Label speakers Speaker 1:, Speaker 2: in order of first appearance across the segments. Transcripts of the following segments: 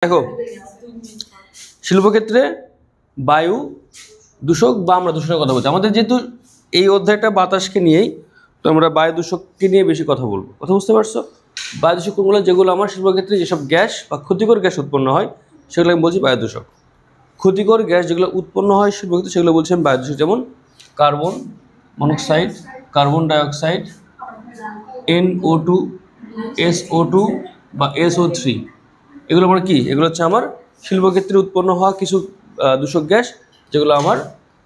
Speaker 1: দেখো শিল্পক্ষেত্রে বায়ু দূষক বা আমরা দূষণের কথা বলছি। আমাদের যেহেতু এই অধ্যায়টা বাতাসকে নিয়েই, তো আমরা বায়ু দূষককে নিয়ে বেশি কথা বলবো। কথা বুঝতে পারছো? বায়ু দূষক কোনগুলো? যেগুলো আমার শিল্পক্ষেত্রে যেসব গ্যাস বা ক্ষতিকর গ্যাস উৎপন্ন হয় সেগুলো আমি বলছি বায়ু দূষক। ক্ষতিকর গ্যাস যেগুলো উৎপন্ন হয় শিল্পক্ষেত্রে সেগুলো বলছি আমি বায়ু দূষক। যেমন carbon monoxide, carbon dioxide, NO2, SO2 বা SO3, এগুলো আমার কি? এগুলো হচ্ছে আমার শিল্পক্ষেত্রে উৎপন্ন হওয়া কিছু দূষক গ্যাস, যেগুলো আমার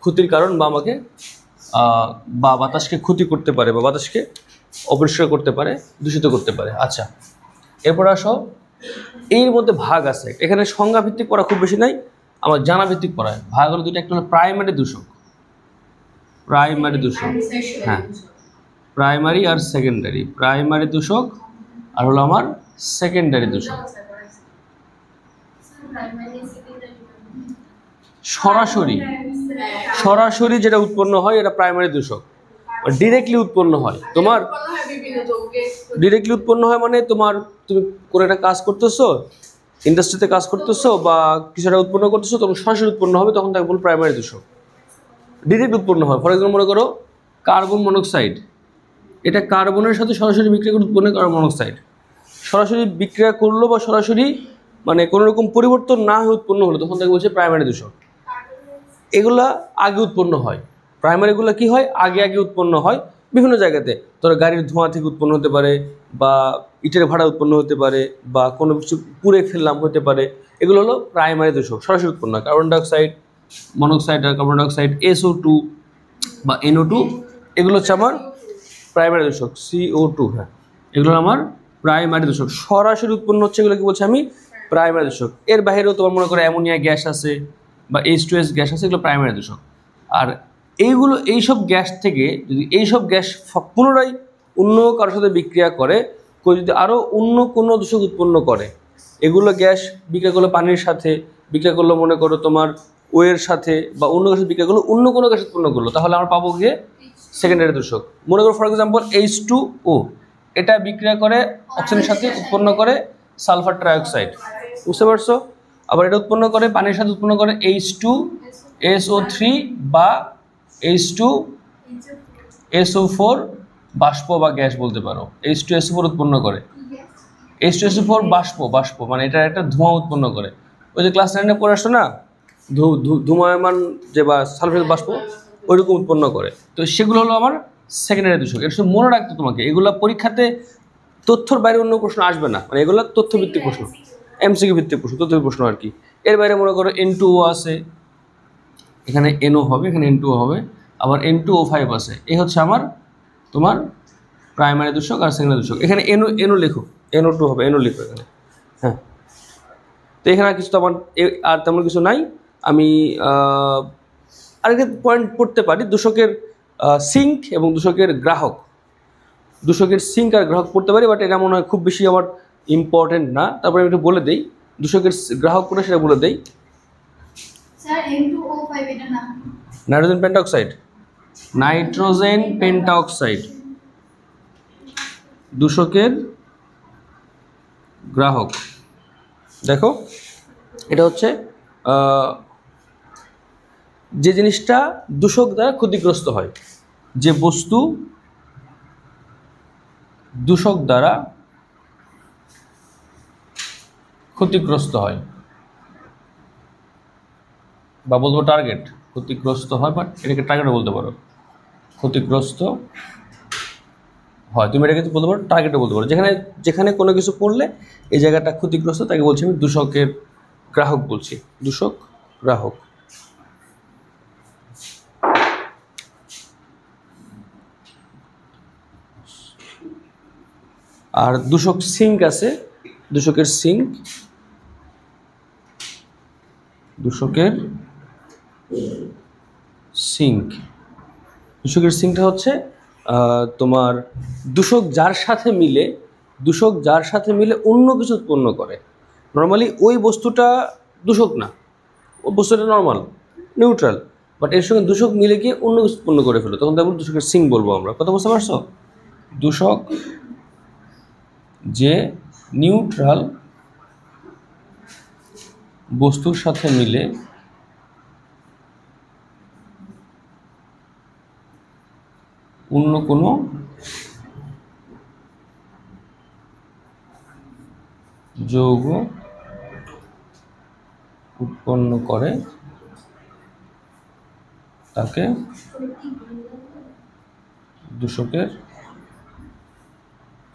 Speaker 1: ক্ষতির কারণ বা আমাকে বা বাতাসকে ক্ষতি করতে পারে বা বাতাসকে অপরিষ্কার করতে পারে, দূষিত করতে পারে। আচ্ছা, এরপর আসো, এর মধ্যে ভাগ আছে। এখানে সংজ্ঞা ভিত্তিক পড়া খুব বেশি নাই, আমার জানা ভিত্তিক পড়ায়। ভাগ হলো দুটো, একটা হলো প্রাইমারি দূষক, প্রাইমারি দূষক, হ্যাঁ প্রাইমারি আর সেকেন্ডারি। প্রাইমারি দূষক আর হলো আমার সেকেন্ডারি দূষক। সরাসরি সরাসরি যেটা উৎপন্ন হয় এটা প্রাইমারি দূষক। ডিরেক্টলি উৎপন্ন হয়, তোমার ডিরেক্টলি উৎপন্ন হয় মানে তুমি কোনো একটা কাজ করতেছো, ইন্ডাস্ট্রিতে কাজ করতেছো বা কিছু একটা উৎপন্ন করতেছো, তখন সরাসরি উৎপন্ন হবে, তখন তাকে বল প্রাইমারি দূষক। ডিরেক্ট উৎপন্ন হয়, ফর এক্সাম্পল মনে করো কার্বন মনোক্সাইড, এটা কার্বনের সাথে সরাসরি বিক্রিয়া করে উৎপন্ন কার্বন মনোক্সাইড। সরাসরি বিক্রিয়া করলো বা সরাসরি মানে কোনো রকম পরিবর্তন না হয়ে উৎপন্ন হলো, তখন তাকে বলছে প্রাইমারি দূষক। এগুলা আগে উৎপন্ন হয়, প্রাইমারিগুলো কি হয়? আগে আগে উৎপন্ন হয় বিভিন্ন জায়গাতে। ধরো গাড়ির ধোঁয়া থেকে উৎপন্ন হতে পারে, বা ইটের ভাড়া উৎপন্ন হতে পারে, বা কোনো কিছু পুড়ে ফেললাম হতে পারে। এগুলো হলো প্রাইমারি দূষক, সরাসরি উৎপন্ন হয়। কার্বন ডাইঅক্সাইড, মনোক্সাইড আর কার্বন ডাইঅক্সাইড, SO2 বা NO2, এগুলো হচ্ছে আমার প্রাইমারি দূষক। CO2, হ্যাঁ, এগুলো আমার প্রাইমারি দূষক। সরাসরি উৎপন্ন হচ্ছে এগুলো কি বলছে আমি? প্রাইমারি দূষক। এর বাইরেও তোমার মনে করো অ্যামোনিয়া গ্যাস আছে বা H2S গ্যাস আছে, এগুলো প্রাইমারি দূষক। আর এইসব গ্যাস থেকে যদি এইসব গ্যাস পুনরায় অন্য কারোর সাথে বিক্রিয়া করে, যদি আরও অন্য কোনো দূষক উৎপন্ন করে, এগুলো গ্যাস বিক্রিয়া করলো পানির সাথে, বিক্রিয়া করলো মনে করো তোমার ওয়ের সাথে, বা অন্য গ্যাসের বিক্রিয়া করলো অন্য কোনো গ্যাস উৎপন্ন করলো, তাহলে আমরা পাবো গিয়ে সেকেন্ডারি দূষক। মনে করো ফর এক্সাম্পল H2O, এটা বিক্রিয়া করে অক্সিজেনের সাথে, উৎপন্ন করে সালফার ট্রাইঅক্সাইড, বুঝতে পারছো? আবার এটা উৎপন্ন করে পানির সাথে, উৎপন্ন করে H2SO3 বা H2SO4 বাষ্প বা গ্যাস বলতে পারো। H2SO4 উৎপন্ন করে, H2SO4 বাষ্প মানে এটা একটা ধোঁয়া উৎপন্ন করে। ওই যে ক্লাস 9-এ পড়ে আসতো না, ধূময়মান যে বা সালফার বাষ্প, ওইরকম উৎপন্ন করে। তো সেগুলো হলো আমার সেকেন্ডারি দূষক। এটা শুধু মনে রাখতে তোমাকে, এগুলো পরীক্ষাতে তথ্যর বাইরে অন্য প্রশ্ন আসবে না, মানে এগুলো তথ্যভিত্তিক প্রশ্ন, MCQ ভিত্তিক প্রশ্ন, তথ্যভিত্তিক প্রশ্ন আর কি। এর বাইরে মনে করো N2O আছে, এখানে NO হবে, এখানে N2O হবে, আবার N2O5 আছে। এই হচ্ছে আমার তোমার প্রাইমারি দূষক আর সেকেন্ডারি দূষক। এখানে NO লেখো, NO2 হবে, NO লিখো এখানে, হ্যাঁ। তো এখানে কিছু তো আমার আর তেমন কিছু নাই। আমি আরেকটা পয়েন্ট পড়তে পারি, দূষকের সিঙ্ক এবং দূষকের গ্রাহক। দূষকের সিঙ্ক আর গ্রাহক পড়তে পারি, বাট এটা মনে হয় খুব বেশি আমার ইম্পর্টেন্ট না। তারপরে আমি একটু বলে দিই দূষকের গ্রাহক কোনটা, সেটা বলে দিই। নাইট্রোজেন পেন্টাঅক্সাইড, নাইট্রোজেন পেন্টাঅক্সাইড দূষকের গ্রাহক। দেখো এটা হচ্ছে যে জিনিসটা দূষক দ্বারা ক্ষতিগ্রস্ত হয়, যে বস্তু দূষক দ্বারা ক্ষতিগ্রস্ত হয়, বা বলবো টার্গেট, ক্ষতিগ্রস্ত হয়, বাট এটাকে টার্গেটও বলতে পারো। ক্ষতিগ্রস্ত হয়, তুমি এটাকে বলতে পারো, টার্গেটও বলতে পারো। যেখানে কোনো কিছু পড়লে এই জায়গাটা ক্ষতিগ্রস্ত, তাকে বলছি আমি দূষকের গ্রাহক বলছি, দূষক গ্রাহক। আর দূষক সিঙ্ক আছে, দূষকের সিঙ্ক, দূষকের সিঙ্ক। দূষকের সিঙ্কটা হচ্ছে তোমার দূষক যার সাথে মিলে অন্য কিছু উৎপন্ন করে। নর্মালি ওই বস্তুটা দূষক না, ওই বস্তুটা নর্মাল নিউট্রাল, বাট এর সঙ্গে দূষক মিলে গিয়ে অন্য কিছু উৎপন্ন করে ফেলো, তখন তারপর দূষকের সিঙ্ক বলবো আমরা। কথা বুঝতে পারছো? দূষক যে নিউট্রাল বস্তুর সাথে মিলে অন্য কোনো যৌগ উৎপন্ন করে তাকে দূষকের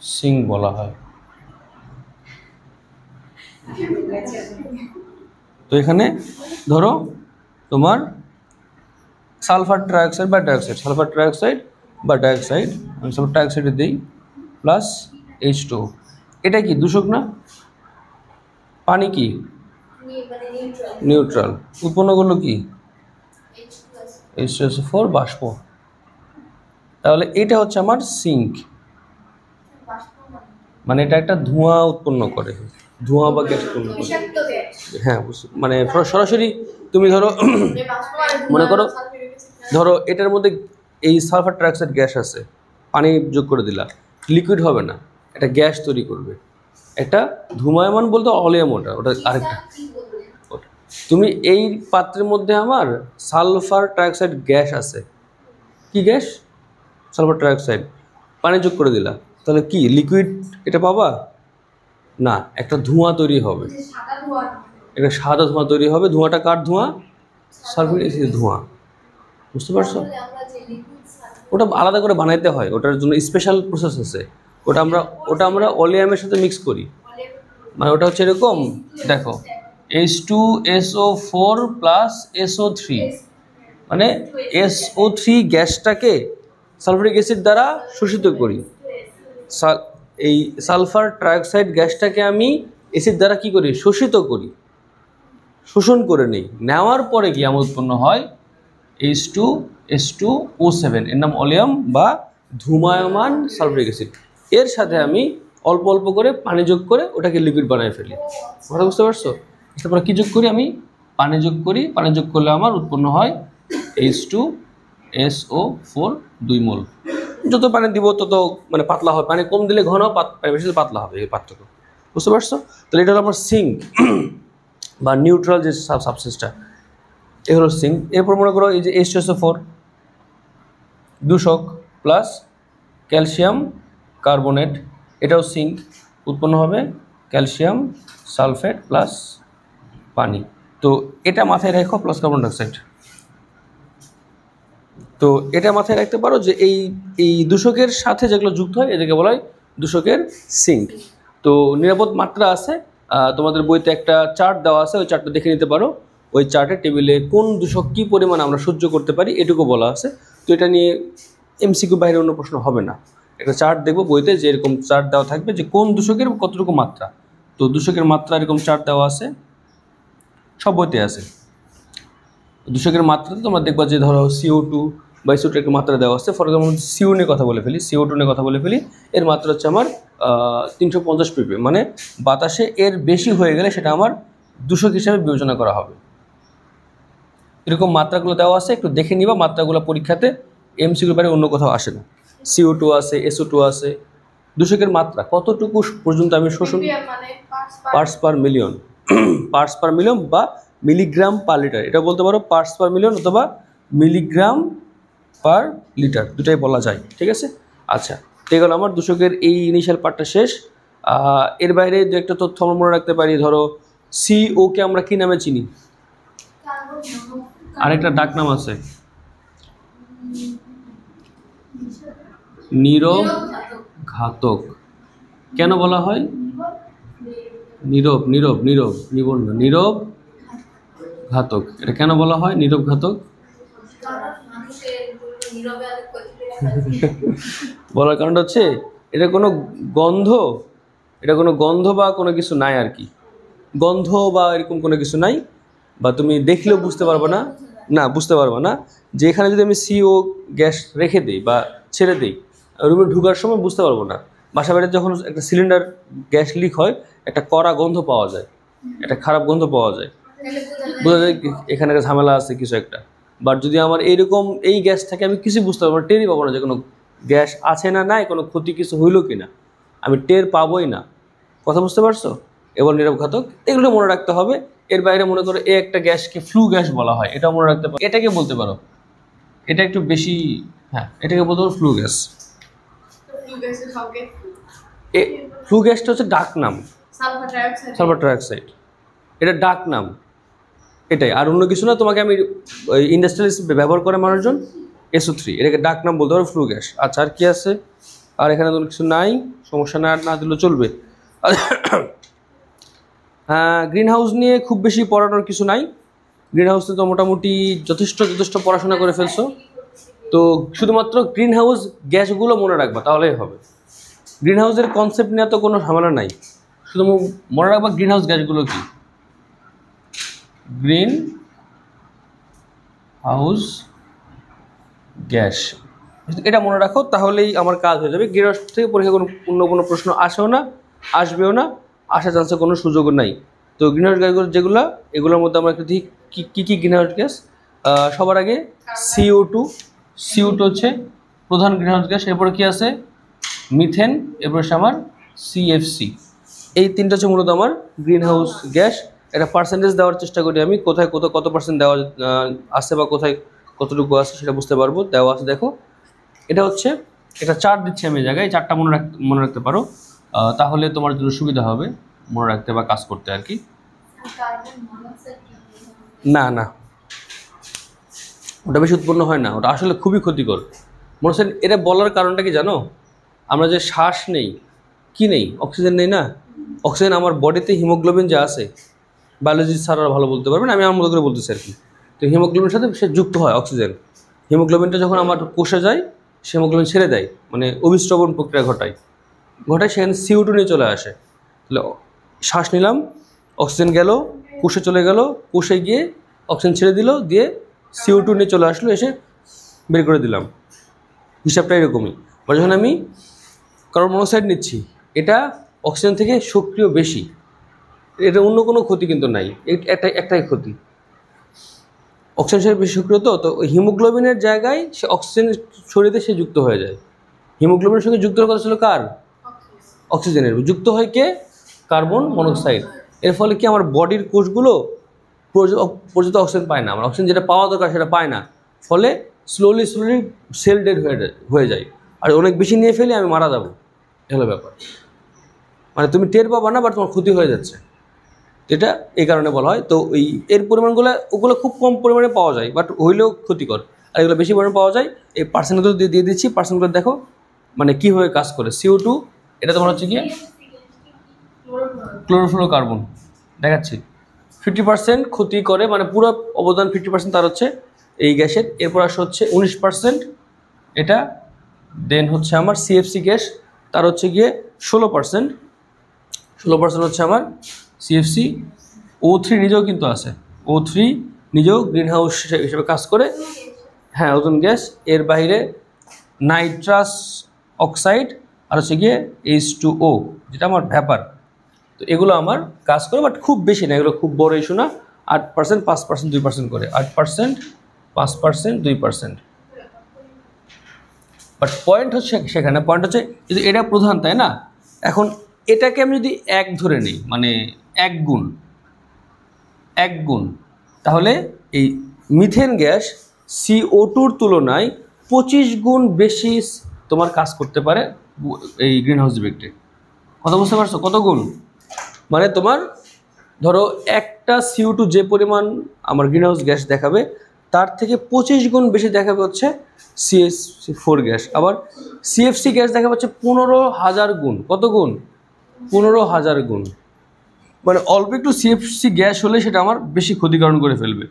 Speaker 1: সিঙ্ক বলা হয়। তো এখানে ধরো তোমার সালফার ট্রাইঅক্সাইড বা ডাইঅক্সাইড, সালফার ট্রাইঅক্সাইড বা ডাইঅক্সাইড, আমি সালফার ট্রাইঅক্সাইডে দিই প্লাস H2O, এটা কি দূষক না? পানি কি নিউট্রাল, উৎপন্ন করলো কি H2SO4 বাষ্প। তাহলে এটা হচ্ছে আমার সিঙ্ক, মানে এটা একটা ধোঁয়া উৎপন্ন করে, ধোঁয়া বা গ্যাস উৎপন্ন করে। হ্যাঁ, মানে সরাসরি তুমি ধরো মনে করো ধরো এটার মধ্যে এই সালফার ট্রাইঅক্সাইড গ্যাস আছে, পানি যোগ করে দিলা, লিকুইড হবে না, এটা গ্যাস তৈরি করবে। একটা ধূমায়মান বলতে অলিয়াম, ওটা আরেকটা। তুমি এই পাত্রের মধ্যে আমার সালফার ট্রাইঅক্সাইড গ্যাস আছে, কি গ্যাস? সালফার ট্রাইঅক্সাইড, পানি যোগ করে দিলা, তাহলে কি লিকুইড এটা পাবা না, একটা ধোঁয়া তৈরি হবে, একটা সাদা ধোঁয়া তৈরি হবে। ধোঁয়াটা কার ধোঁয়া? সালফিউরিক অ্যাসিডের ধোঁয়া। বুঝতে পারছো? ওটা আলাদা করে বানাইতে হয়, ওটার জন্য স্পেশাল প্রসেস আছে। ওটা আমরা অলিয়ামের সাথে মিক্স করি, মানে ওটা হচ্ছে এরকম, দেখো H2SO4 প্লাস SO3, মানে SO3 গ্যাসটাকে সালফিউরিক অ্যাসিড দ্বারা শোষিত করি। এই সালফার ট্রাইঅক্সাইড গ্যাসটাকে আমি অ্যাসিড দ্বারা কি করি? শোষিত করি, শোষণ করে নিই। নেওয়ার পরে কি আমার উৎপন্ন হয় H2S2O7, এর নাম অলিয়াম বা ধূমায়মান সালফিউরিক অ্যাসিড। এর সাথে আমি অল্প অল্প করে পানি যোগ করে ওটাকে লিকুইড বানায় ফেলি। কথা বুঝতে পারছো? তারপরে কি যোগ করি? আমি পানি যোগ করি, পানি যোগ করলে আমার উৎপন্ন হয় H2SO4 2 মোল। যত পানি দিব তত মানে পাতলা হবে, পানি কম দিলে ঘন, পানি বেশি দিলে পাতলা হবে এই পার্থক্য। বুঝতে পারছো? তাহলে এটা হলো আমার সিঙ্ক বা নিউট্রাল যে সাবস্টেন্সটা, এ হলো সিঙ্ক। এরপর মনে করো এই যে H2SO4 দূষক প্লাস ক্যালসিয়াম কার্বনেট, এটাও সিঙ্ক, উৎপন্ন হবে ক্যালসিয়াম সালফেট প্লাস পানি। তো এটা মাথায় রেখো, প্লাস কার্বন ডাইঅক্সাইড। তো এটা মাথায় রাখতে পারো যে এই দূষকের সাথে যেগুলো যুক্ত হয় এটাকে বলা হয় দূষকের সিঙ্ক। তো নিরাপদ মাত্রা আছে, তোমাদের বইতে একটা চার্ট দেওয়া আছে, ওই চার্টটা দেখে নিতে পারো। ওই চার্টের টেবিলে কোন দূষক কী পরিমাণ আমরা সহ্য করতে পারি এটুকু বলা আছে। তো এটা নিয়ে MCQ বাইরে অন্য প্রশ্ন হবে না। একটা চার্ট দেখবো বইতে, যে এরকম চার্ট দেওয়া থাকবে যে কোন দূষকের কতটুকু মাত্রা। তো দূষকের মাত্রা এরকম চার্ট দেওয়া আছে, সব বইতে আছে। দূষকের মাত্রাতে তোমরা দেখবা যে ধরো CO2 বা SO2 একটা মাত্রা দেওয়া আছে। ফর এক্সাম্পল CO নিয়ে কথা বলে ফেলি, CO2 নিয়ে কথা বলে ফেলি, এর মাত্রা হচ্ছে আমার 350 ppm, মানে বাতাসে এর বেশি হয়ে গেলে সেটা আমার দূষক হিসাবে বিবেচনা করা হবে। এরকম মাত্রাগুলো দেওয়া আছে, একটু দেখে নিবা মাত্রাগুলো পরীক্ষাতে। MCQ বাইরে অন্য কোথাও আসে না। CO2 আছে, SO2 আছে। দূষকের মাত্রা কতটুকু পর্যন্ত আমি শোষণ, parts per million, parts per million বা মিলিগ্রাম পার লিটার, এটা বলতে পারো পার্টস পার মিলিয়ন অথবা মিলিগ্রাম পার লিটার, দুটাই বলা যায়। ঠিক আছে? আচ্ছা, ঠিক হলো আমার দূষকের এই ইনিশিয়াল পার্টটা শেষ। এর বাইরে দু একটা তথ্য আমরা মনে রাখতে পারি। ধরো CO কে আমরা কি নামে চিনি? আরেকটা ডাক নাম আছে, নীরব ঘাতক। কেন বলা হয় নীরব? নীরব ঘাতক। এটা কেন বলা হয় নীরব ঘাতক? বলার কারণটা হচ্ছে এটা কোনো গন্ধ বা কোনো কিছু নাই আর কি। গন্ধ বা এরকম কোনো কিছু নাই, বা তুমি দেখলেও বুঝতে পারবে না যে এখানে যদি আমি CO গ্যাস রেখে দিই বা ছেড়ে দিই, রুমে ঢুকার সময় বুঝতে পারবো না। বাসা বাড়িতে যখন একটা সিলিন্ডার গ্যাস লিক হয়, একটা কড়া গন্ধ পাওয়া যায়, একটা খারাপ গন্ধ পাওয়া যায়, বোঝা যায় এখানে একটা ঝামেলা আছে কিছু একটা। বাট যদি আমার এইরকম এই গ্যাস থাকে, আমি কিছু বুঝতে পারবো না, টেরই পাবো না যে কোনো গ্যাস আছে না নাই, কোনো ক্ষতি কিছু হইলো কি না, আমি টের পাবোই না। কথা বুঝতে পারছো? এবং নিরবঘাতক, এগুলো মনে রাখতে হবে। এর বাইরে মনে করো এই একটা গ্যাসকে ফ্লু গ্যাস বলা হয়, এটাও মনে রাখতে পারো। এটাকে বলতে পারো, এটা একটু বেশি, হ্যাঁ এটাকে বলতে পারো ফ্লু গ্যাস। ফ্লু গ্যাসটা হচ্ছে ডাক নাম, সালফার ট্রাইঅক্সাইড, এটা ডাক নাম এটাই, আর অন্য কিছু না। তোমাকে আমি ইন্ডাস্ট্রিয়ালিস্ট ব্যবহার করে মানুষজন SO3, এটাকে ডাক নাম বলতে পারো ফ্লু গ্যাস। আচ্ছা আর কি আছে? আর এখানে তো কিছু নাই, সমস্যা না, আর না দিলেও চলবে। হ্যাঁ, গ্রিন হাউস নিয়ে খুব বেশি পড়ানোর কিছু নাই। গ্রিন হাউসে তো মোটামুটি যথেষ্ট পড়াশোনা করে ফেলছো, তো শুধুমাত্র গ্রিন হাউস গ্যাসগুলো মনে রাখবা তাহলেই হবে। গ্রিন হাউসের কনসেপ্ট নিয়ে তো কোনো ঝামেলা নাই, শুধু মনে রাখবা গ্রিন হাউস গ্যাসগুলো কি। গ্রিন হাউস গ্যাস, এটা মনে রাখো, তাহলেই আমার কাজ হয়ে যাবে। গ্রিন হাউস থেকে পরীক্ষা কোনো প্রশ্ন আসেও না, আসবেও না, আসার চান্সের কোনো সুযোগও নাই। তো গ্রিন হাউস গ্যাসগুলো যেগুলো, এগুলোর মধ্যে আমরা একটু দেখি কী গ্রিন হাউস গ্যাস। সবার আগে CO2 হচ্ছে প্রধান গ্রিন হাউস গ্যাস। এরপরে কি আছে? মিথেন, এরপরে হচ্ছে আমার CFC। এই তিনটা হচ্ছে মূলত আমার গ্রিন হাউস গ্যাস। একটা পার্সেন্টেজ দেওয়ার চেষ্টা করি আমি, কোথায় কত পার্সেন্ট দেওয়া আছে বা কোথায় কতটুকু আছে সেটা বুঝতে পারবো। দেওয়া আছে দেখো, এটা হচ্ছে একটা চার্ট দিচ্ছি আমি, জায়গায় এই চারটা মনে রাখতে পারো, তাহলে তোমার জন্য সুবিধা হবে মনে রাখতে বা কাজ করতে আর কি। না, ওটা বেশি উৎপন্ন হয় না, ওটা আসলে খুবই ক্ষতিকর। মনে হচ্ছে এটা বলার কারণটা কি জানো? আমরা যে শ্বাস নেই, কি নেই? অক্সিজেন নেই না। অক্সিজেন আমার বডিতে হিমোগ্লোবিন যা আছে, বায়োলজি স্যাররা ভালো বলতে পারবেন, আমি আমার মতো করে বলতেছি আর কি। তো হিমোগ্লোবিনের সাথে সে যুক্ত হয় অক্সিজেন। হিমোগ্লোবিনটা যখন আমার কোষে যায়, সে হিমোগ্লোবিন ছেড়ে দেয়, মানে অভিস্রবণ প্রক্রিয়া ঘটায়, সেখানে CO2 নিয়ে চলে আসে। তাহলে শ্বাস নিলাম, অক্সিজেন গেল, কোষে চলে গেল, কোষে গিয়ে অক্সিজেন ছেড়ে দিল, দিয়ে CO2 নিয়ে চলে আসলো, এসে বের করে দিলাম। হিসাবটা এরকমই। বা যখন আমি কার্বন মনোক্সাইড নিচ্ছি, এটা অক্সিজেন থেকে সক্রিয় বেশি, এটা অন্য কোনো ক্ষতি কিন্তু নাই, একটাই ক্ষতি, অক্সিজেন বেশি সক্রিয়। তো হিমোগ্লোবিনের জায়গায় সে অক্সিজেনের শরীরে সে যুক্ত হয়ে যায়। হিমোগ্লোবিনের সঙ্গে যুক্ত হওয়ার কথা ছিল কার? অক্সিজেনের। যুক্ত হয় কে? Carbon monoxide. এর ফলে কি আমার বডির কোষগুলো পর্যাপ্ত অক্সিজেন পায় না, আমার অক্সিজেন যেটা পাওয়া দরকার সেটা পায় না, ফলে স্লোলি সেল ডেড হয়ে যায়। আর অনেক বেশি নিয়ে ফেলে আমি মারা যাবো, এগুলো ব্যাপার। মানে তুমি টের পাবা না, বাট তোমার ক্ষতি হয়ে যাচ্ছে, এটা এই কারণে বলা হয়। তো এর পরিমাণগুলো ওগুলো খুব কম পরিমাণে পাওয়া যায়, বাট হইলেও ক্ষতিকর। আর এগুলো বেশি পরিমাণে পাওয়া যায়। এই পার্সেন্টগুলো দিয়ে দিচ্ছি, পার্সেন্টগুলো দেখো মানে কীভাবে কাজ করে। CO2 এটা তোমার হচ্ছে গিয়ে ক্লোরোফ্লোরোকার্বন, দেখাচ্ছি 50% ক্ষতি করে, মানে পুরো অবদান 50% তার হচ্ছে এই গ্যাসের। এরপর আসে হচ্ছে 19%, এটা দেন হচ্ছে আমার CFC গ্যাস, তার হচ্ছে গিয়ে 16% হচ্ছে আমার CFC। O3 নিজেও কিন্তু আছে, O3 নিজেও গ্রিন হাউস হিসেবে কাজ করে, হ্যাঁ ওজোন গ্যাস। এর বাইরে নাইট্রাস অক্সাইড আর হচ্ছে গিয়ে H2O, যেটা আমার ভ্যাপার। তো এগুলো আমার কাজ করে, বাট খুব বেশি না, এগুলো খুব বড় ইস্যু না। 8%, 5%, 2% করে, 8%, 5%, 2%। বাট পয়েন্ট হচ্ছে সেখানে, পয়েন্ট হচ্ছে যদি এটা প্রধান, তাই না? এখন এটাকে আমি যদি 1 ধরে নিই, মানে 1 গুণ, তাহলে এই মিথেন গ্যাস CO2-র তুলনায় 25 গুণ বেশি তোমার কাজ করতে পারে এই গ্রিন হাউস ইফেক্টে। কথা বুঝতে পারছো? কত গুণ? মানে তোমার ধরো একটা CO2 যে পরিমাণ আমার গ্রিন হাউস গ্যাস দেখাবে, তার থেকে 25 গুণ বেশি দেখাবে হচ্ছে CH4 গ্যাস। আবার CFC গ্যাস দেখাবে হচ্ছে 15,000 গুণ। কত গুণ? 15,000 গুণ। মানে অল্প একটু CFC গ্যাস হলে সেটা আমার বেশি ক্ষতিকারণ করে ফেলবে।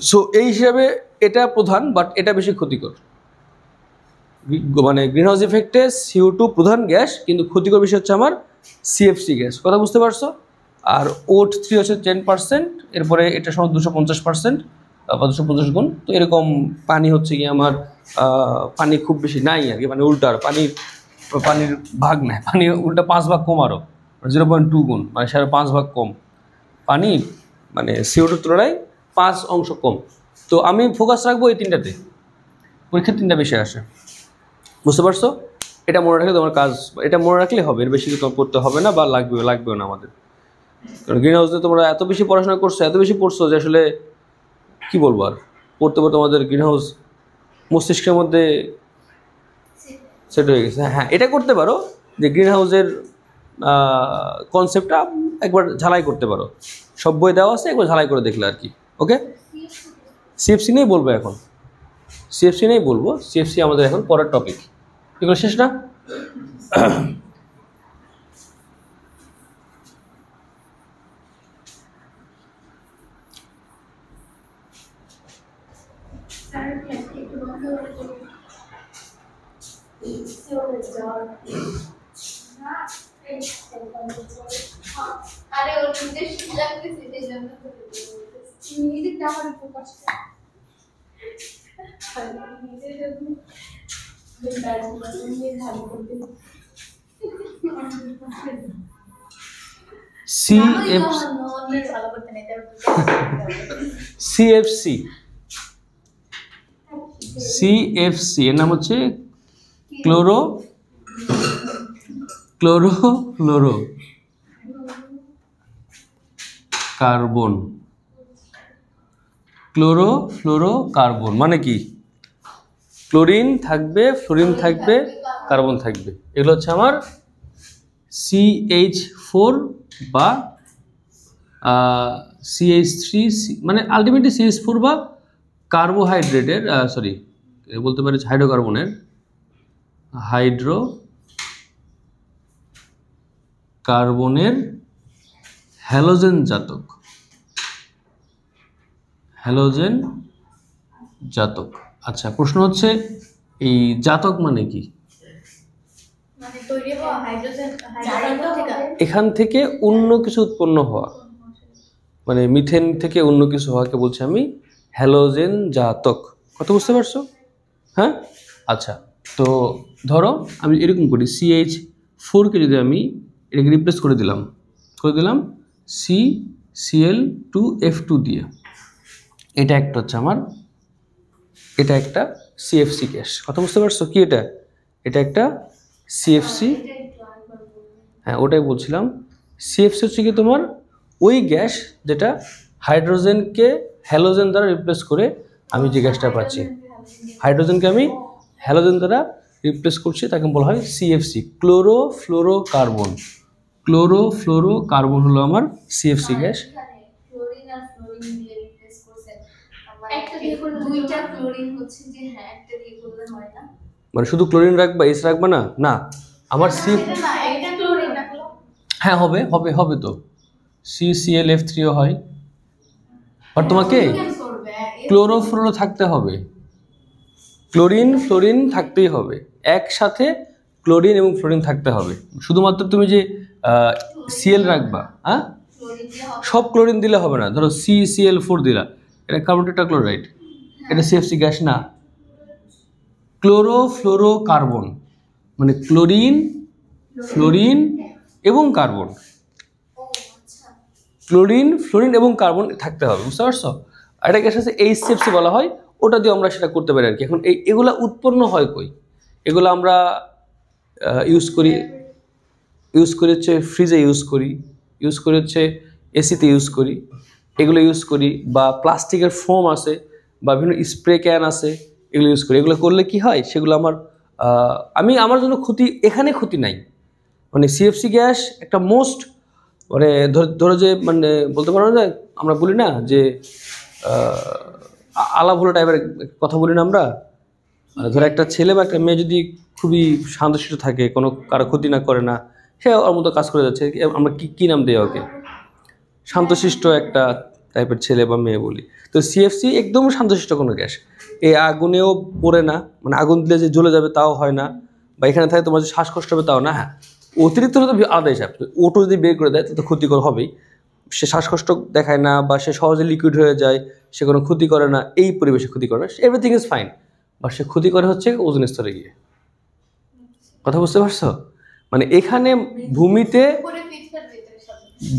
Speaker 1: সো এই হিসাবে এটা প্রধান, বাট এটা বেশি ক্ষতিকর। মানে গ্রিন হাউস ইফেক্টে CO2 প্রধান গ্যাস, কিন্তু ক্ষতিকর বিষয় হচ্ছে আমার CFC গ্যাস। কথা বুঝতে পারছো? আর O3 হচ্ছে 10%, এরপরে এটা সময় 250% বা 250 গুণ। তো এরকম পানি হচ্ছে কি আমার পানি খুব বেশি নাই আর কি, মানে উল্টার পানির ভাগ নেয়, পানি উল্টা 5 ভাগ কম, আরও 0.2 গুণ, মানে 5 ভাগ কম পানি, মানে CO2 তুলনায় 5 অংশ কম। তো আমি ফোকাস রাখবো এই তিনটাতে, পরীক্ষার 3টা বিষয় আসে, বুঝতে পারছো? এটা মনে রাখলে তোমার কাজ, এটা মনে রাখলে হবে, এর বেশি তোমার পড়তে হবে না বা লাগবেও না আমাদের। কারণ গ্রিন হাউসে তোমরা এত বেশি পড়াশোনা করছো, এত বেশি পড়ছো যে আসলে কী বলবো আর, পড়তে পড়তে তোমাদের গ্রিন হাউস মস্তিষ্কের মধ্যে সেট হয়ে গেছে। হ্যাঁ, এটা করতে পারো যে গ্রিন হাউসের কনসেপ্টটা একবার ঝালাই করতে পারো, সব বই দেওয়া আছে, একবার ঝালাই করে দেখলে আর কি। ওকে, সিএফসি নিয়েই বলবো এখন, সিএফসি নিয়েই বলবো। সিএফসি আমাদের এখন পরের টপিক। এগুলো শেষ না? সিএফসি সিএফসি এর নাম হচ্ছে ক্লোরো কার্বন। কার্বন মানে কি? ক্লোরিন থাকবে, ফ্লোরিন থাকবে, কার্বন থাকবে। এগুলো হচ্ছে আমার CH4 বা CH3, মানে আলটিমেটলি CH4 বা কার্বোহাইড্রেটের সরি বলতে পারি হাইড্রোকার্বনের হ্যালোজেন জাতক। আচ্ছা, প্রশ্ন হচ্ছে এই জাতক মানে কি? এখান থেকে অন্য কিছু উৎপন্ন হওয়া, মানে মিথেন থেকে অন্য কিছু হওয়াকে বলছি আমি হ্যালোজেন জাতক। কথা বুঝতে পারছো? হ্যাঁ, আচ্ছা। তো ধরো আমি এরকম করি, CH4কে যদি আমি এটাকে রিপ্লেস করে দিলাম CCl2F2 দিয়ে, এটা একটা হচ্ছে আমার, এটা একটা CFC গ্যাস। কথা বুঝতে পারছো কি? এটা একটা CFC। হ্যাঁ, ওটাই বলছিলাম। CFC হচ্ছে কি তোমার ওই গ্যাস যেটা হাইড্রোজেনকে হ্যালোজেন দ্বারা রিপ্লেস করে আমি যে গ্যাসটা পাচ্ছি, হাইড্রোজেনকে আমি হ্যালোজেন দ্বারা রিপ্লেস করছি, তাকে বলা হয় CFC, ক্লোরোফ্লোরোকার্বন হলো আমার CFC গ্যাস। মানে শুধু ক্লোরিন রাখবা, এস রাখবা না? না, আমার হ্যাঁ হবে তো, CClF3ও হয়, আর তোমাকে ক্লোরোফ্লোরো থাকতে হবে, ক্লোরিন ফ্লোরিন থাকতেই হবে, একসাথে ক্লোরিন এবং ফ্লোরিন থাকতে হবে। শুধুমাত্র তুমি যে Cl রাখবা, হ্যাঁ, সব ক্লোরিন দিলে হবে না। ধরো CCl4 দিলা, এটা কার্বন টেট্রাক্লোরাইড, এটা CFC গ্যাস না। ক্লোরোফ্লোরোকার্বন মানে ক্লোরিন, ফ্লোরিন এবং কার্বন, ক্লোরিন ফ্লোরিন এবং কার্বন থাকতে হবে, বুঝতে পারছো? আর এটা গ্যাস আছে HCFC বলা হয়, ওটা দিয়ে আমরা সেটা করতে পারি আর কি। এখন এগুলা উৎপন্ন হয় কই? এগুলো আমরা ইউজ করি হচ্ছে ফ্রিজে, ইউজ করি হচ্ছে এসিতে ইউজ করি, এগুলো ইউজ করি, বা প্লাস্টিকের ফোম আছে বা বিভিন্ন স্প্রে ক্যান আছে, এগুলো ইউজ করি। এগুলো করলে কি হয়, সেগুলো আমার জন্য এখানে ক্ষতি নাই। মানে CFC গ্যাস একটা মোস্ট, মানে ধরো যে, মানে বলতে পারো না, আমরা বলি না যে আলাভোলা টাইপের কথা বলি না আমরা, ধরো একটা ছেলে বা একটা মেয়ে যদি খুবই শান্তশিষ্ট থাকে, কারো ক্ষতি না করে না, সে ওর মতো কাজ করে যাচ্ছে, আমরা কি নাম দিই ওকে? শান্তশিষ্ট একটা টাইপের ছেলে বা মেয়ে বলি। তো CFC একদম শান্তশিষ্ট কোনো গ্যাস, এই আগুনেও পড়ে না, মানে আগুন দিলে যে জ্বলে যাবে তাও হয় না, বা এখানে থাকে তোমার যে শ্বাসকষ্ট হবে তাও না। হ্যাঁ, অতিরিক্ত হলে তো আলাদা হিসাব, ওটো যদি বের করে দেয় তো ক্ষতিকর হবেই। সে শ্বাসকষ্ট দেখায় না, বা সে সহজে লিকুইড হয়ে যায়, সে কোনো ক্ষতি করে না, এই পরিবেশে ক্ষতি করে না, এভরিথিং ইজ ফাইন। বা সে ক্ষতি করে হচ্ছে ওজোন স্তরে গিয়ে। কথা বুঝতে পারছো? মানে এখানে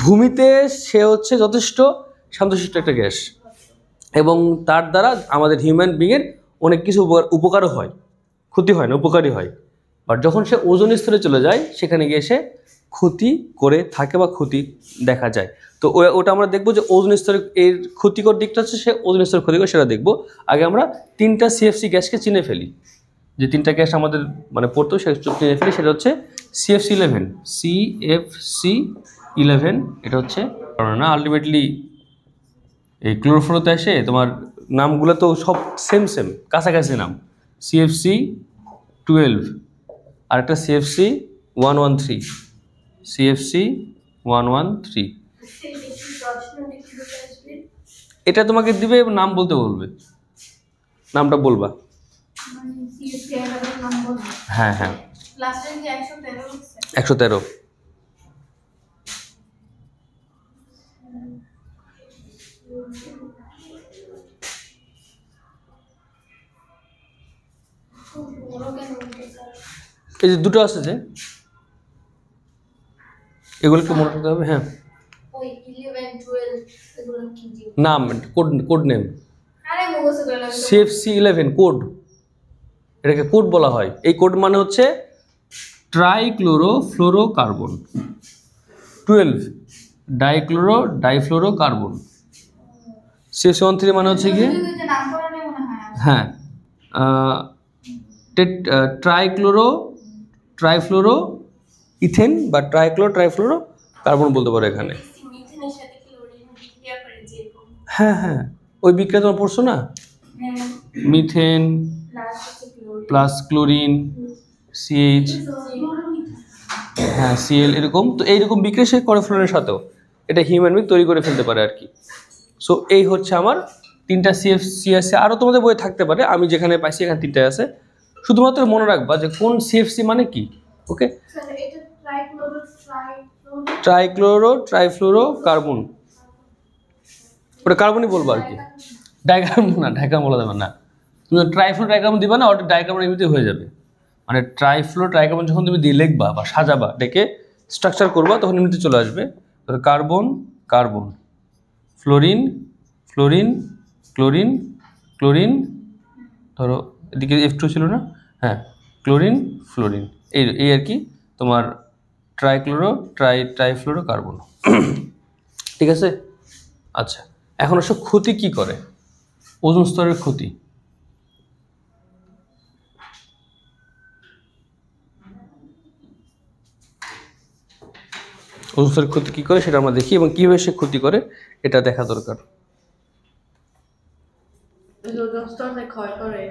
Speaker 1: ভূমিতে সে হচ্ছে যথেষ্ট শান্তশিষ্ট একটা গ্যাস, এবং তার দ্বারা আমাদের হিউম্যান বিংয়ের অনেক কিছু উপকারও হয়, ক্ষতি হয় না, উপকারী হয়। বাট যখন সে ওজোন স্তরে চলে যায় সেখানে গিয়ে সে ক্ষতি করে থাকে বা ক্ষতি দেখা যায়। তো ওটা আমরা দেখবো যে ওজোন স্তরের এর ক্ষতিকর দিকটা হচ্ছে সে ওজোন স্তরের ক্ষতিকর, সেটা দেখবো। আগে আমরা 3টা সিএফসি গ্যাসকে চিনে ফেলি, যে 3টা গ্যাস আমাদের মানে পড়তো সে চিনে ফেলি। সেটা হচ্ছে CFC11, CFC11 এটা হচ্ছে না আলটিমেটলি এই ক্লোরোফ্লোরোতে আসে তোমার নামগুলো তো সব সেম কাছাকাছি নাম। CFC12 আর একটা CFC113, CFC113 এটা তোমাকে দিবে, নাম বলতে বলবে, নামটা বলবা। হ্যাঁ 113। এই যে দুটো আছে যে এগুলো একটু মনে রাখতে হবে। হ্যাঁ নাম কোড নেম CFC11 কোড, এটাকে কোড বলা হয়। এই কোড মানে হচ্ছে ট্রাইক্লোরোফ্লোরোকার্বন, 12 ডাইফ্লোরোকার্বন। CFC13 মানে হচ্ছে কি হ্যাঁ ট্রাইফ্লোরো ইথেন বা ট্রাইফ্লোরো কার্বন বলতে পারো এখানে। হ্যাঁ ওই বিক্রিয়া তোমার পড়ছো না, মিথেন প্লাস ক্লোরিন CH, হ্যাঁ Cl এরকম। তো এইরকম বিক্রিয়া সে করে ফ্লোরিনের সাথেও, এটা হিউম্যান বিং তৈরি করে ফেলতে পারে আর কি। সো এই হচ্ছে আমার 3টা CFC আছে, আরও তোমাদের বইয়ে থাকতে পারে, আমি যেখানে পাইছি এখানে 3টা আছে। শুধুমাত্র মনে রাখবা যে কোন CFC মানে কি। ওকে, ট্রাইফ্লোরোকার্বন, ওটা কার্বনই বলবো আর কি, ডাইকার্বন বলা যাবে না। তুমি ট্রাইকার্বন দিবা না, ওটা ডাইকার্বন এমনিতে হয়ে যাবে। মানে ট্রাইকার্বন যখন তুমি দিয়ে লিখবা বা সাজাবা, ডেকে স্ট্রাকচার করবা, তখন এমনিতে চলে আসবে। কার্বন ফ্লোরিন ক্লোরিন, ধরো এদিকে F2 ছিল না, হ্যাঁ ক্লোরিন ফ্লোরিন, এই আর কি তোমার ট্রাইফ্লোরোকার্বন। ঠিক আছে। আচ্ছা, এখন আসলে ক্ষতি কি করে, ওজোন স্তরের ক্ষতি। ওজোন স্তরের ক্ষতি কি করে সেটা আমরা দেখি, এবং কিভাবে সে ক্ষতি করে এটা দেখা দরকার।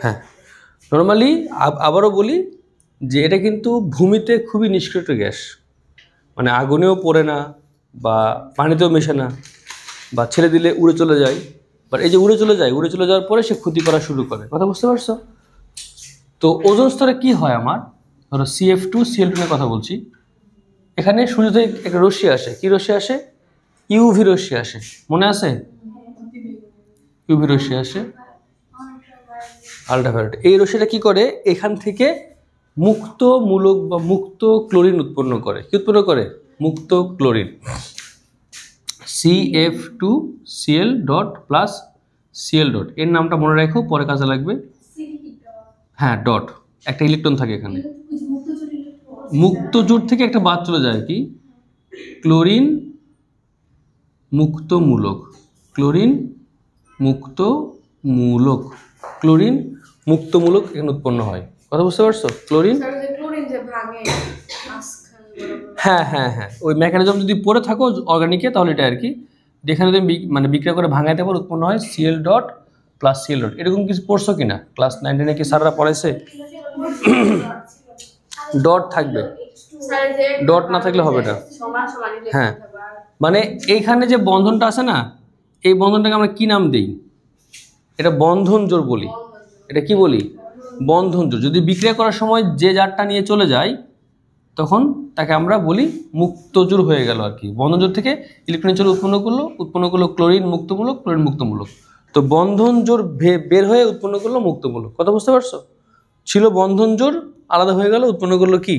Speaker 1: হ্যাঁ নর্মালি আবারও বলি যে এটা কিন্তু ভূমিতে খুবই নিষ্ক্রিয় গ্যাস, মানে আগুনেও পড়ে না বা পানিতেও মেশে না বা ছেড়ে দিলে উড়ে চলে যায়। বাট এই যে উড়ে চলে যাওয়ার পরে সে ক্ষতি করা শুরু করে, কথা বুঝতে পারছো? তো ওজোন স্তরে কি হয় আমার, ধরো CF2CL2 নিয়ে কথা বলছি, এখানে সূর্য থেকে একটা রশ্মি আসে, কি রশ্মি আসে? ইউভি রশ্মি আসে, মনে আছে? ইউভি রশ্মি আসে, আল্ট্রাভায়োলেট। এই রশ্মিটা কি করে, এখান থেকে মুক্ত মূলক বা মুক্ত ক্লোরিন উৎপন্ন করে। কি উৎপন্ন করে? মুক্ত chlorine, CF2Cl dot plus Cl dot, এর নামটা মনে রাখো, পরে কাজে লাগবে। হ্যাঁ ডট, একটা ইলেকট্রন থাকে এখানে, মুক্ত জোট থেকে একটা বাদ চলে যায়, কি ক্লোরিন মুক্ত মূলক, ক্লোরিন মুক্ত মূলক এখানে উৎপন্ন হয়, কথা বুঝতে পারছো? ক্লোরিন, হ্যাঁ ওই মেকানিজম যদি পড়ে থাকো অর্গানিকে, তাহলে এটা আর কি, যেখানে তুমি মানে বিক্রিয়া করে ভাঙাইতে পারো, উৎপন্ন হয় Cl dot plus Cl dot. এরকম কিছু পড়ছো কিনা ক্লাস 9 কি স্যাররা পড়াইছে? ডট থাকবে, ডট না থাকলে হবে না। হ্যাঁ মানে এইখানে যে বন্ধনটা আছে না, এই বন্ধনটাকে আমরা কি নাম দিই? এটা বন্ধন জোড় বলি। এটা কি বলি? বন্ধন জোড়। যদি বিক্রিয়া করার সময় যে জারটা নিয়ে চলে যায়, তখন তাকে আমরা বলি মুক্ত জোড় হয়ে গেল আর কি। বন্ধন জোড় থেকে ইলেকট্রন জোড় উৎপন্ন করলো ক্লোরিন মুক্তমূলক। তো বন্ধন জোড় বের হয়ে উৎপন্ন করলো মুক্তমূলক, কথা বুঝতে পারছো? ছিল বন্ধন জোড়, আলাদা হয়ে গেল, উৎপন্ন করলো কি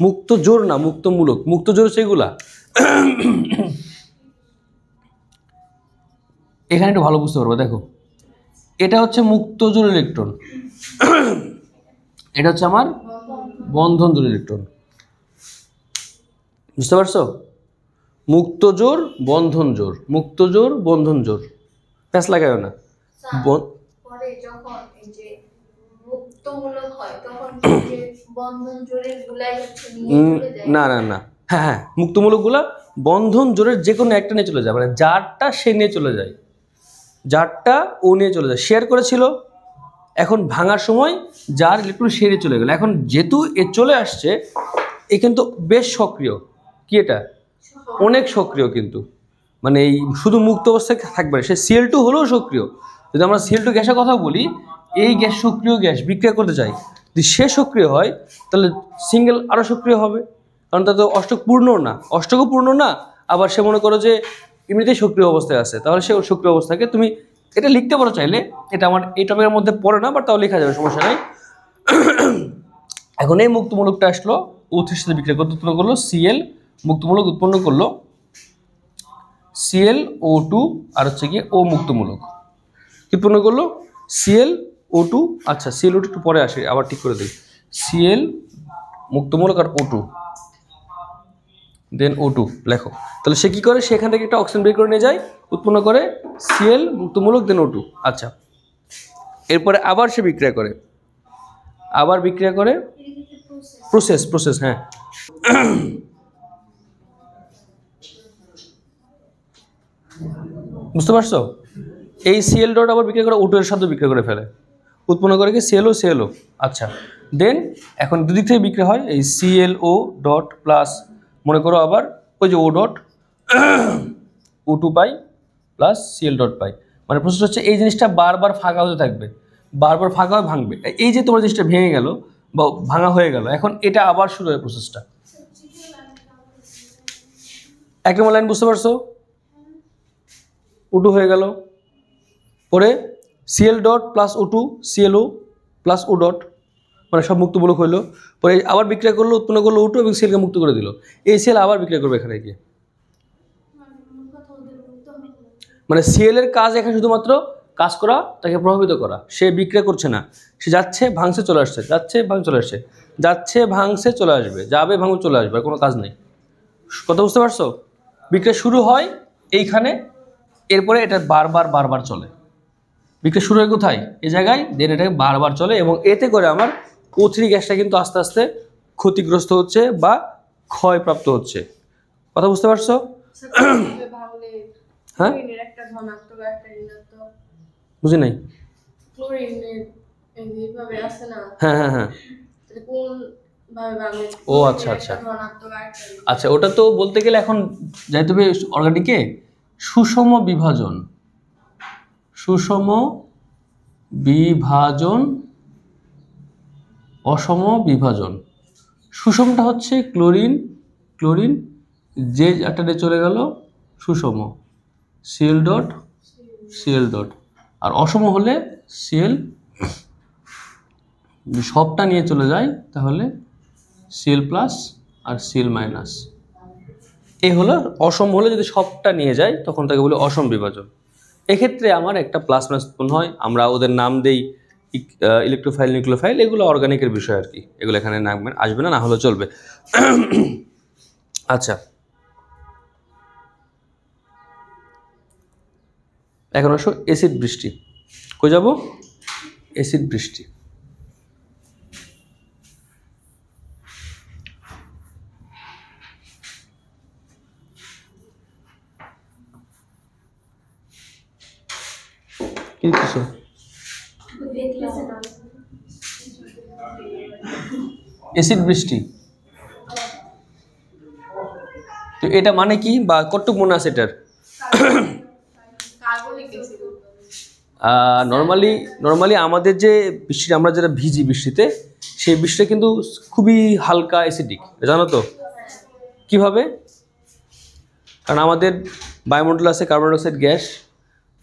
Speaker 1: মুক্ত জোড় না, মুক্তমূলক। মুক্ত জোড় সেগুলা এখানে একটু ভালো বুঝতে পারবো। দেখো এটা হচ্ছে মুক্ত জোড় ইলেকট্রন, এটা হচ্ছে আমার বন্ধন জোড় ইলেকট্রন। বুঝতে পারছো? মুক্ত জোড় বন্ধন জোড়, মুক্ত জোড় বন্ধন জোড়, প্যাঁচ লাগায় না।
Speaker 2: পরে যখন এই যে মুক্তমূলক হয় তখন যে বন্ধন জোড়ের গুলাই হচ্ছে নিয়ে চলে যায়।
Speaker 1: না না না, হ্যাঁ হ্যাঁ, মুক্তমূলক গুলা বন্ধন জোড়ের যে কোনো একটা নিয়ে চলে যায়, মানে যারটা সে নিয়ে চলে যায়, যারটা ও নিয়ে চলে যায়। শেয়ার করেছিল, এখন ভাঙার সময় যার ইলেকট্রন সে নিয়ে চলে গেল। এখন যেহেতু এ চলে আসছে, এ কিন্তু বেশ সক্রিয়। কি এটা? অনেক সক্রিয় কিন্তু, মানে এই শুধু মুক্ত অবস্থায় থাকবে না, সে Cl2 হলেও সক্রিয়। যদি আমরা Cl2 গ্যাসের কথা বলি, এই গ্যাস সক্রিয় গ্যাস, বিক্রিয়া করতে চাই, যদি সে সক্রিয় হয় তাহলে সিঙ্গেল আরও সক্রিয় হবে, কারণ তার তো অষ্টক পূর্ণ না, অষ্টকও পূর্ণ না, আবার সে মনে করো যে এমনিতেই সক্রিয় অবস্থায় আছে, তাহলে সে সক্রিয় অবস্থাকে তুমি এটা লিখতে পারো চাইলে। এটা আমার এই টপিকের মধ্যে পড়ে না, বাট তাও লেখা যাবে, সমস্যা নাই। এখন এই মুক্তমূলকটা আসলো, O3 সাথে বিক্রিয়া করতে উৎপন্ন করলো Cl, মুক্তমূলক উৎপন্ন করলো ClO2, আর হচ্ছে কি ও মুক্তমূলক উৎপন্ন করলো ClO2। আচ্ছা, ClO2 একটু পরে আসে, আবার ঠিক করে দিই। Cl মুক্তমূলক আর O2, দেন O2 লেখো। তাহলে সে কি করে, সেখান থেকে একটা অক্সিজেন বের করে নিয়ে যায়, উৎপন্ন করে Cl মুক্তমূলক, দেন O2। আচ্ছা, এরপরে আবার সে বিক্রিয়া করে, আবার বিক্রিয়া করে, প্রসেস, হ্যাঁ। বুঝতে পারছো? এই Cl ডট আবার বিক্রিয়া করে O2 এর সাথে বিক্রিয়া করে ফেলে, উৎপন্ন করে কি ClO। আচ্ছা, দেন এখন দুদিক থেকে বিক্রিয়া হয়, এই ClO ডট প্লাস মনে করো আবার ওই যে O dot O2 pi plus Cl dot pi. মানে প্রসেস হচ্ছে এই জিনিসটা বারবার ফাঁকা হতে থাকবে, বারবার ফাঁকা হয়ে ভাঙবে। এই যে তোমার জিনিসটা ভেঙে গেল বা ভাঙা হয়ে গেল, এখন এটা আবার শুরু হয় প্রসেসটা। এক নম্বর লাইন বুঝতে পারছো? O2 হয়ে গেল, পরে Cl dot plus O2, ClO plus O dot, মানে সব মুক্তমূলক হইলো। পরে আবার বিক্রিয়া করলো, উৎপন্ন করলো O2 এবং Clকে মুক্ত করে দিল। এই Cl আবার বিক্রিয়া করবে এখানে গিয়ে, মানে Cl এর কাজ এখানে শুধুমাত্র কাজ করা, তাকে প্রভাবিত করা। সে বিক্রিয়া করছে না, সে যাচ্ছে ভাঙছে চলে আসছে, যাচ্ছে ভাঙছে চলে আসছে, যাচ্ছে ভাঙছে চলে আসবে, যাবে ভাঙছে চলে আসবে, আর কোনো কাজ নেই। কথা বুঝতে পারছো? বিক্রিয়া শুরু হয় এইখানে, এরপরে এটা বারবার চলে। বিক্রিয়া শুরু হয় কোথায়? এই জায়গায়, দেন এটাকে বারবার চলে, এবং এতে করে আমার O3 গ্যাসটা কিন্তু আস্তে আস্তে ক্ষতিগ্রস্ত হচ্ছে বা ক্ষয়প্রাপ্ত হচ্ছে। কথা বুঝতে পারছো? হ্যাঁ, বুঝি নাই। হ্যাঁ হ্যাঁ হ্যাঁ, ও আচ্ছা আচ্ছা আচ্ছা, ওটা তো বলতে গেলে এখন যাইতে হবে অর্গানিকে সুষম বিভাজন, সুষম বিভাজন, অসম বিভাজন। সুষমটা হচ্ছে ক্লোরিন, ক্লোরিন যে একটা চলে গেল সুষম Cl ডট, Cl ডট, আর অসম হলে Cl সবটা নিয়ে চলে যায়, তাহলে Cl প্লাস আর Cl মাইনাস। এই হলো অসম হলে যদি সবটা নিয়ে যায় তখন তাকে বলে অসম বিভাজন। এক্ষেত্রে আমার একটা প্লাস মাইনাস উৎপন্ন হয়, আমরা ওদের নাম দেই ইলেকট্রোফাইল, নিউক্লিওফাইল, এগুলো অর্গানিকের বিষয় আর কি, এগুলো এখানে নাম আসবে না, না হলে চলবে। আচ্ছা, এখন আসো অ্যাসিড বৃষ্টি। কই যাব? অ্যাসিড বৃষ্টি। কি কিছু অ্যাসিড বৃষ্টি, তো এটা মানে কি বা কতটুকু মনে আছে এটার? নর্মালি আমাদের যে বৃষ্টি, আমরা যেটা ভিজি বৃষ্টিতে, সেই বৃষ্টিটা কিন্তু খুবই হালকা অ্যাসিডিক, জানো তো কিভাবে? কারণ আমাদের বায়ুমণ্ডলে আছে কার্বন ডাইঅক্সাইড গ্যাস,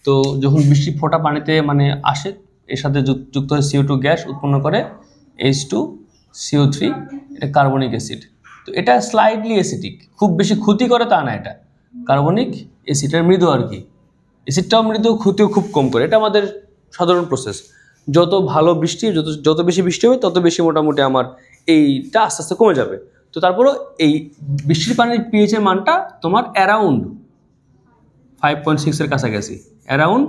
Speaker 1: তো যখন বৃষ্টি ফোঁটা পানিতে মানে আসে, এর সাথে যুক্ত হয়ে CO2 গ্যাস উৎপন্ন করে H2CO3, এটা কার্বনিক অ্যাসিড। তো এটা স্লাইডলি অ্যাসিডিক, খুব বেশি ক্ষতি করে তা না, এটা কার্বনিক অ্যাসিড, এটা মৃদু আর কি। অ্যাসিডটাও মৃদু, ক্ষতিও খুব কম করে, এটা আমাদের সাধারণ প্রসেস। যত ভালো বৃষ্টি, যত বেশি বৃষ্টি হবে তত বেশি মোটামুটি আমার এইটা আস্তে আস্তে কমে যাবে। তো তারপরেও এই বৃষ্টির পানির পিএইচ এর মানটা তোমার অ্যারাউন্ড 5.6 এর কাছাকাছি, অ্যারাউন্ড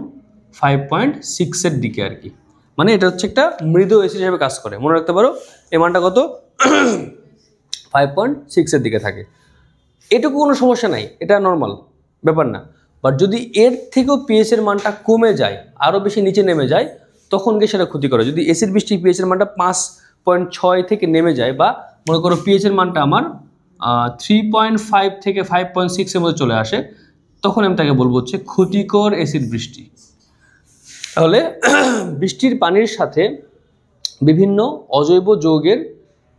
Speaker 1: 5.6 এর দিকে আর কি। মানে এটা হচ্ছে একটা মৃদু অ্যাসিড হিসেবে কাজ করে, মনে রাখতে পারো এই মানটা কত 5.6 এর দিকে থাকে। এটুকু কোনো সমস্যা নাই, এটা নর্মাল ব্যাপার না। বাট যদি এর থেকেও পিএইচ এর মানটা কমে যায়, আরও বেশি নিচে নেমে যায়, তখন গিয়ে সেটা ক্ষতি করে। যদি অ্যাসিড বৃষ্টি পিএইচ এর মানটা 5.6 থেকে নেমে যায়, বা মনে করো পিএইচ এর মানটা আমার 3.5 থেকে 5.6 এর মধ্যে চলে আসে, তখন আমি তাকে বলবো হচ্ছে ক্ষতিকর অ্যাসিড বৃষ্টি। তাহলে বৃষ্টির পানির সাথে বিভিন্ন অজৈব যৌগের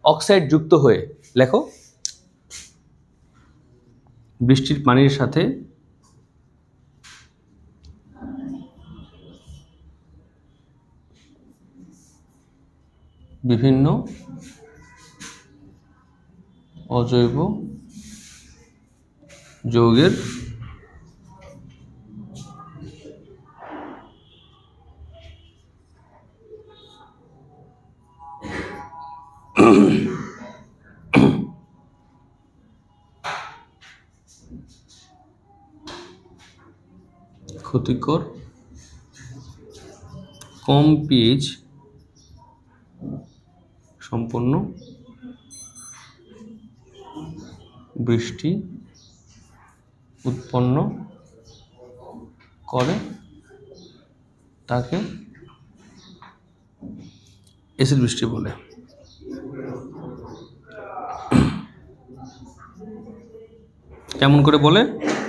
Speaker 1: অক্সাইড যুক্ত হয়ে, লেখো বৃষ্টির পানির সাথে বিভিন্ন অজৈব যৌগের ক্ষতিকর কম পিএইচ সম্পন্ন বৃষ্টি উৎপন্ন করে তাকে অ্যাসিড বৃষ্টি বলে। কেমন করে বলে?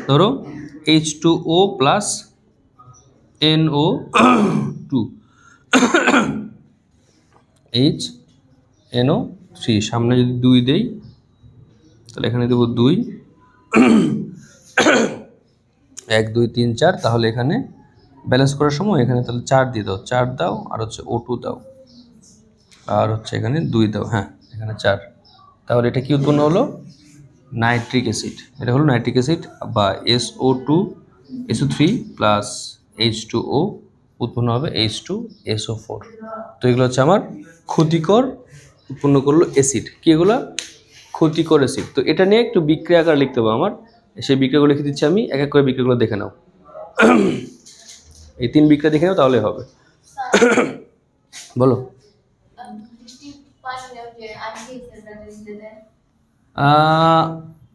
Speaker 1: ধরো H2O প্লাস NO2 HNO3, সামনে যদি 2 দেই তাহলে এখানে দেবো 2, 1 2 3 4, তাহলে এখানে ব্যালেন্স করার সময় এখানে তাহলে 4 দিয়ে দাও, 4 দাও, আর হচ্ছে O2 দাও, আর হচ্ছে এখানে 2 দাও, হ্যাঁ এখানে 4। তাহলে এটা কি উৎপন্ন হলো? Nitric acid. এটা হলো নাইট্রিক অ্যাসিড বা SO2 SO3 প্লাস H2O উৎপন্ন হবে H2SO4। তো এগুলো হচ্ছে আমার ক্ষতিকর উৎপন্ন করলো অ্যাসিড। কি এগুলো? ক্ষতিকর অ্যাসিড। তো এটা নিয়ে একটু বিক্রিয়া আকার লিখতে হবে আমার, সেই বিক্রিয়াগুলো লিখে দিচ্ছি আমি, এক এক করে বিক্রিয়াগুলো দেখে নাও। এই 3 বিক্রিয়া দেখে নাও তাহলে হবে। বলো।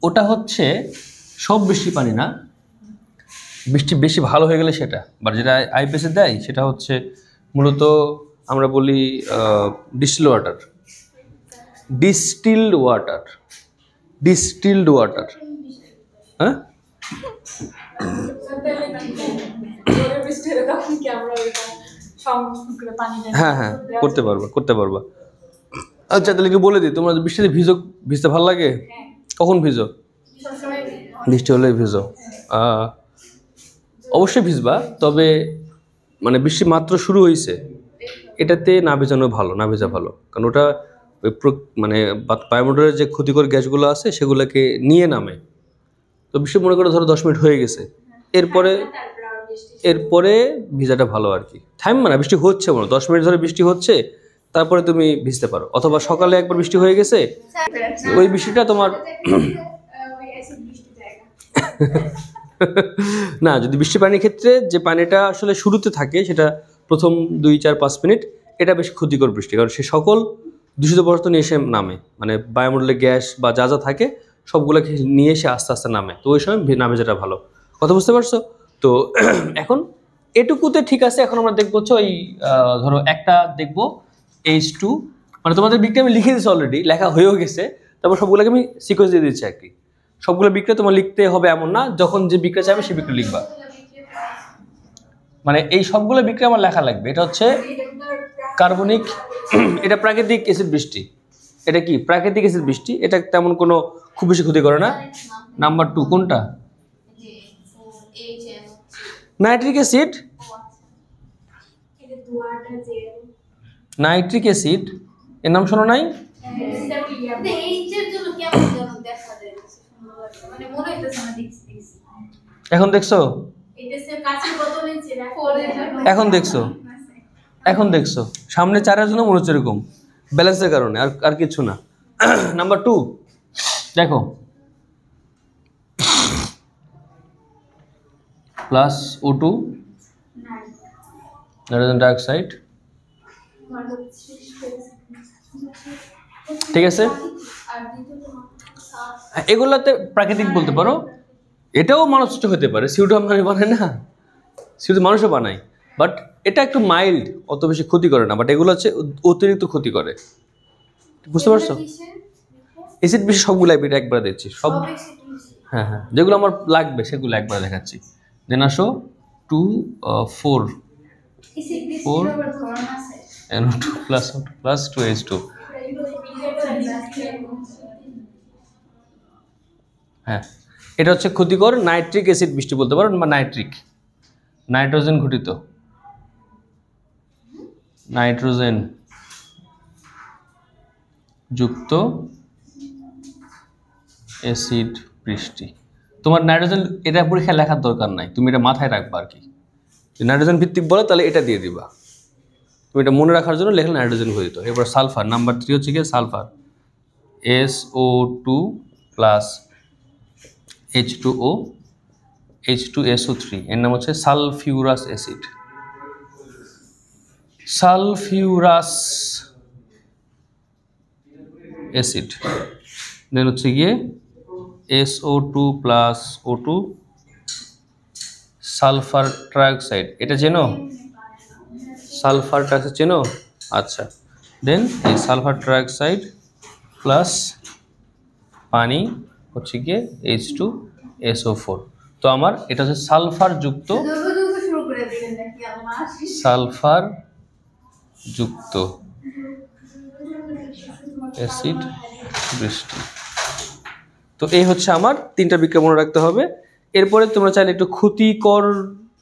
Speaker 1: ওটা হচ্ছে সব বৃষ্টির পানি না, বৃষ্টি বেশি ভালো হয়ে গেলে সেটা, বাট যেটা আইপিএসে দেয় সেটা হচ্ছে মূলত আমরা বলি distilled water, distilled water, distilled water. হ্যাঁ হ্যাঁ হ্যাঁ করতে পারবা, করতে পারবা। আচ্ছা তাহলে কি বলে দিই, তোমরা বৃষ্টিতে ভিজতে ভালো লাগে? কখন ভিজো? বৃষ্টি হলে ভিজো? অবশ্যই ভিজবা, তবে মানে বৃষ্টি মাত্র শুরু হয়েছে এটাতে না ভেজানো ভালো, না ভেজা ভালো, কারণ ওটা ওই মানে বায়ুমণ্ডলের যে ক্ষতিকর গ্যাসগুলো আছে সেগুলোকে নিয়ে নামে। তো বৃষ্টি মনে করো ধরো 10 মিনিট হয়ে গেছে, এরপরে ভিজাটা ভালো আর কি। মানে বৃষ্টি হচ্ছে মনে 10 মিনিট ধরে বৃষ্টি হচ্ছে, তারপরে তুমি ভিজতে পারো। অথবা সকালে একবার বৃষ্টি হয়ে গেছে, ওই বৃষ্টিটা তোমার না, যদি বৃষ্টি পানির ক্ষেত্রে যে পানিটা আসলে শুরুতে থাকে সেটা প্রথম 2 4 5 মিনিট, এটা বেশ ক্ষতিকর বৃষ্টি, কারণ সে সকল দূষিত পদার্থ নিয়ে এসে নামে, মানে বায়ুমণ্ডলে গ্যাস বা যা যা থাকে সবগুলোকে নিয়ে এসে আস্তে আস্তে নামে। তো ওই সময় না ভেজাটা ভালো। কথা বুঝতে পারছো? তো এখন এটুকুতে ঠিক আছে। এখন আমরা দেখবো হচ্ছে ওই ধরো একটা দেখবো H2, মানে তোমাদের বিক্রিয়া আমি লিখে দিচ্ছি অলরেডি, লেখা হয়েও গেছে, তারপর সবগুলোকে আমি সিকোয়েন্স দিয়ে দিচ্ছি আর কি। সবগুলো বিক্রিয়া তোমার লিখতে হবে এমন না, যখন যে বিক্রিয়া চাইবে সেই বিক্রিয়া লিখবা, মানে এই সবগুলো বিক্রিয়া আমার লেখা লাগবে। এটা হচ্ছে কার্বনিক, এটা প্রাকৃতিক অ্যাসিড বৃষ্টি। এটা কি প্রাকৃতিক অ্যাসিড বৃষ্টি, এটা তেমন কোনো খুব বেশি ক্ষতি করে না। নাম্বার 2 কোনটা? Nitric acid. নাইট্রিক অ্যাসিড এর নাম শোনো নাই? এখন দেখছো? এখন দেখছো? এখন দেখছো? সামনে 4 এর জন্য মনে হচ্ছে এরকম, ব্যালেন্সের কারণে, আর আর কিছু না। নাম্বার 2 দেখো, প্লাস O2 নাইট্রোজেন ডাইঅক্সাইড, ঠিক আছে। এগুলোতে প্রাকৃতিক বলতে পারো, এটাও মানুষ সৃষ্ট হতে পারে, সিউডো মানে বানায় না, সিউডো মানুষও বানায়, বাট এটা একটু মাইল্ড, অত বেশি ক্ষতি করে না, বাট এগুলো হচ্ছে অতিরিক্ত ক্ষতি করে, বুঝতে পারছো? অ্যাসিড বেশি সবগুলাই বেটা একবার দিচ্ছি সব, হ্যাঁ হ্যাঁ, যেগুলো আমার লাগবে সেগুলো একবার দেখাচ্ছি। দেন আসো 2 4 NO2 plus 2H2, হ্যাঁ এটা হচ্ছে ক্ষতিকর নাইট্রিক অ্যাসিড বৃষ্টি বলতে পারো, বা নাইট্রিক, নাইট্রোজেন ঘটিত, নাইট্রোজেন যুক্ত অ্যাসিড বৃষ্টি। তোমার নাইট্রোজেন এটা পরীক্ষায় লেখার দরকার নাই, তুমি এটা মাথায় রাখবা আর কি, নাইট্রোজেন ভিত্তিক বলে তাহলে এটা দিয়ে দিবা, তুমি এটা মনে রাখার জন্য লেখলে নাইট্রোজেন ঘটিত। এরপর সালফার, নাম্বার 3 হচ্ছে কি sulphur, SO2 plus H2O H2SO3, এর নাম হচ্ছে সালফিউরাস অ্যাসিড, সালফিউরাস অ্যাসিড। দেন হচ্ছে গিয়ে SO2 plus O2 sulphur trioxide, এটা চেনো? সালফার ট্রাইঅক্সাইড চেনো? আচ্ছা, দেন এই সালফার ট্রাইঅক্সাইড প্লাস পানি হচ্ছে গিয়ে H2SO4। তো আমার এটা হচ্ছে সালফার যুক্ত, সালফার যুক্ত অ্যাসিড বৃষ্টি। তো এই হচ্ছে আমার 3টা বিক্রিয়া মনে রাখতে হবে। এরপরে তোমরা চাইলে একটু ক্ষতিকর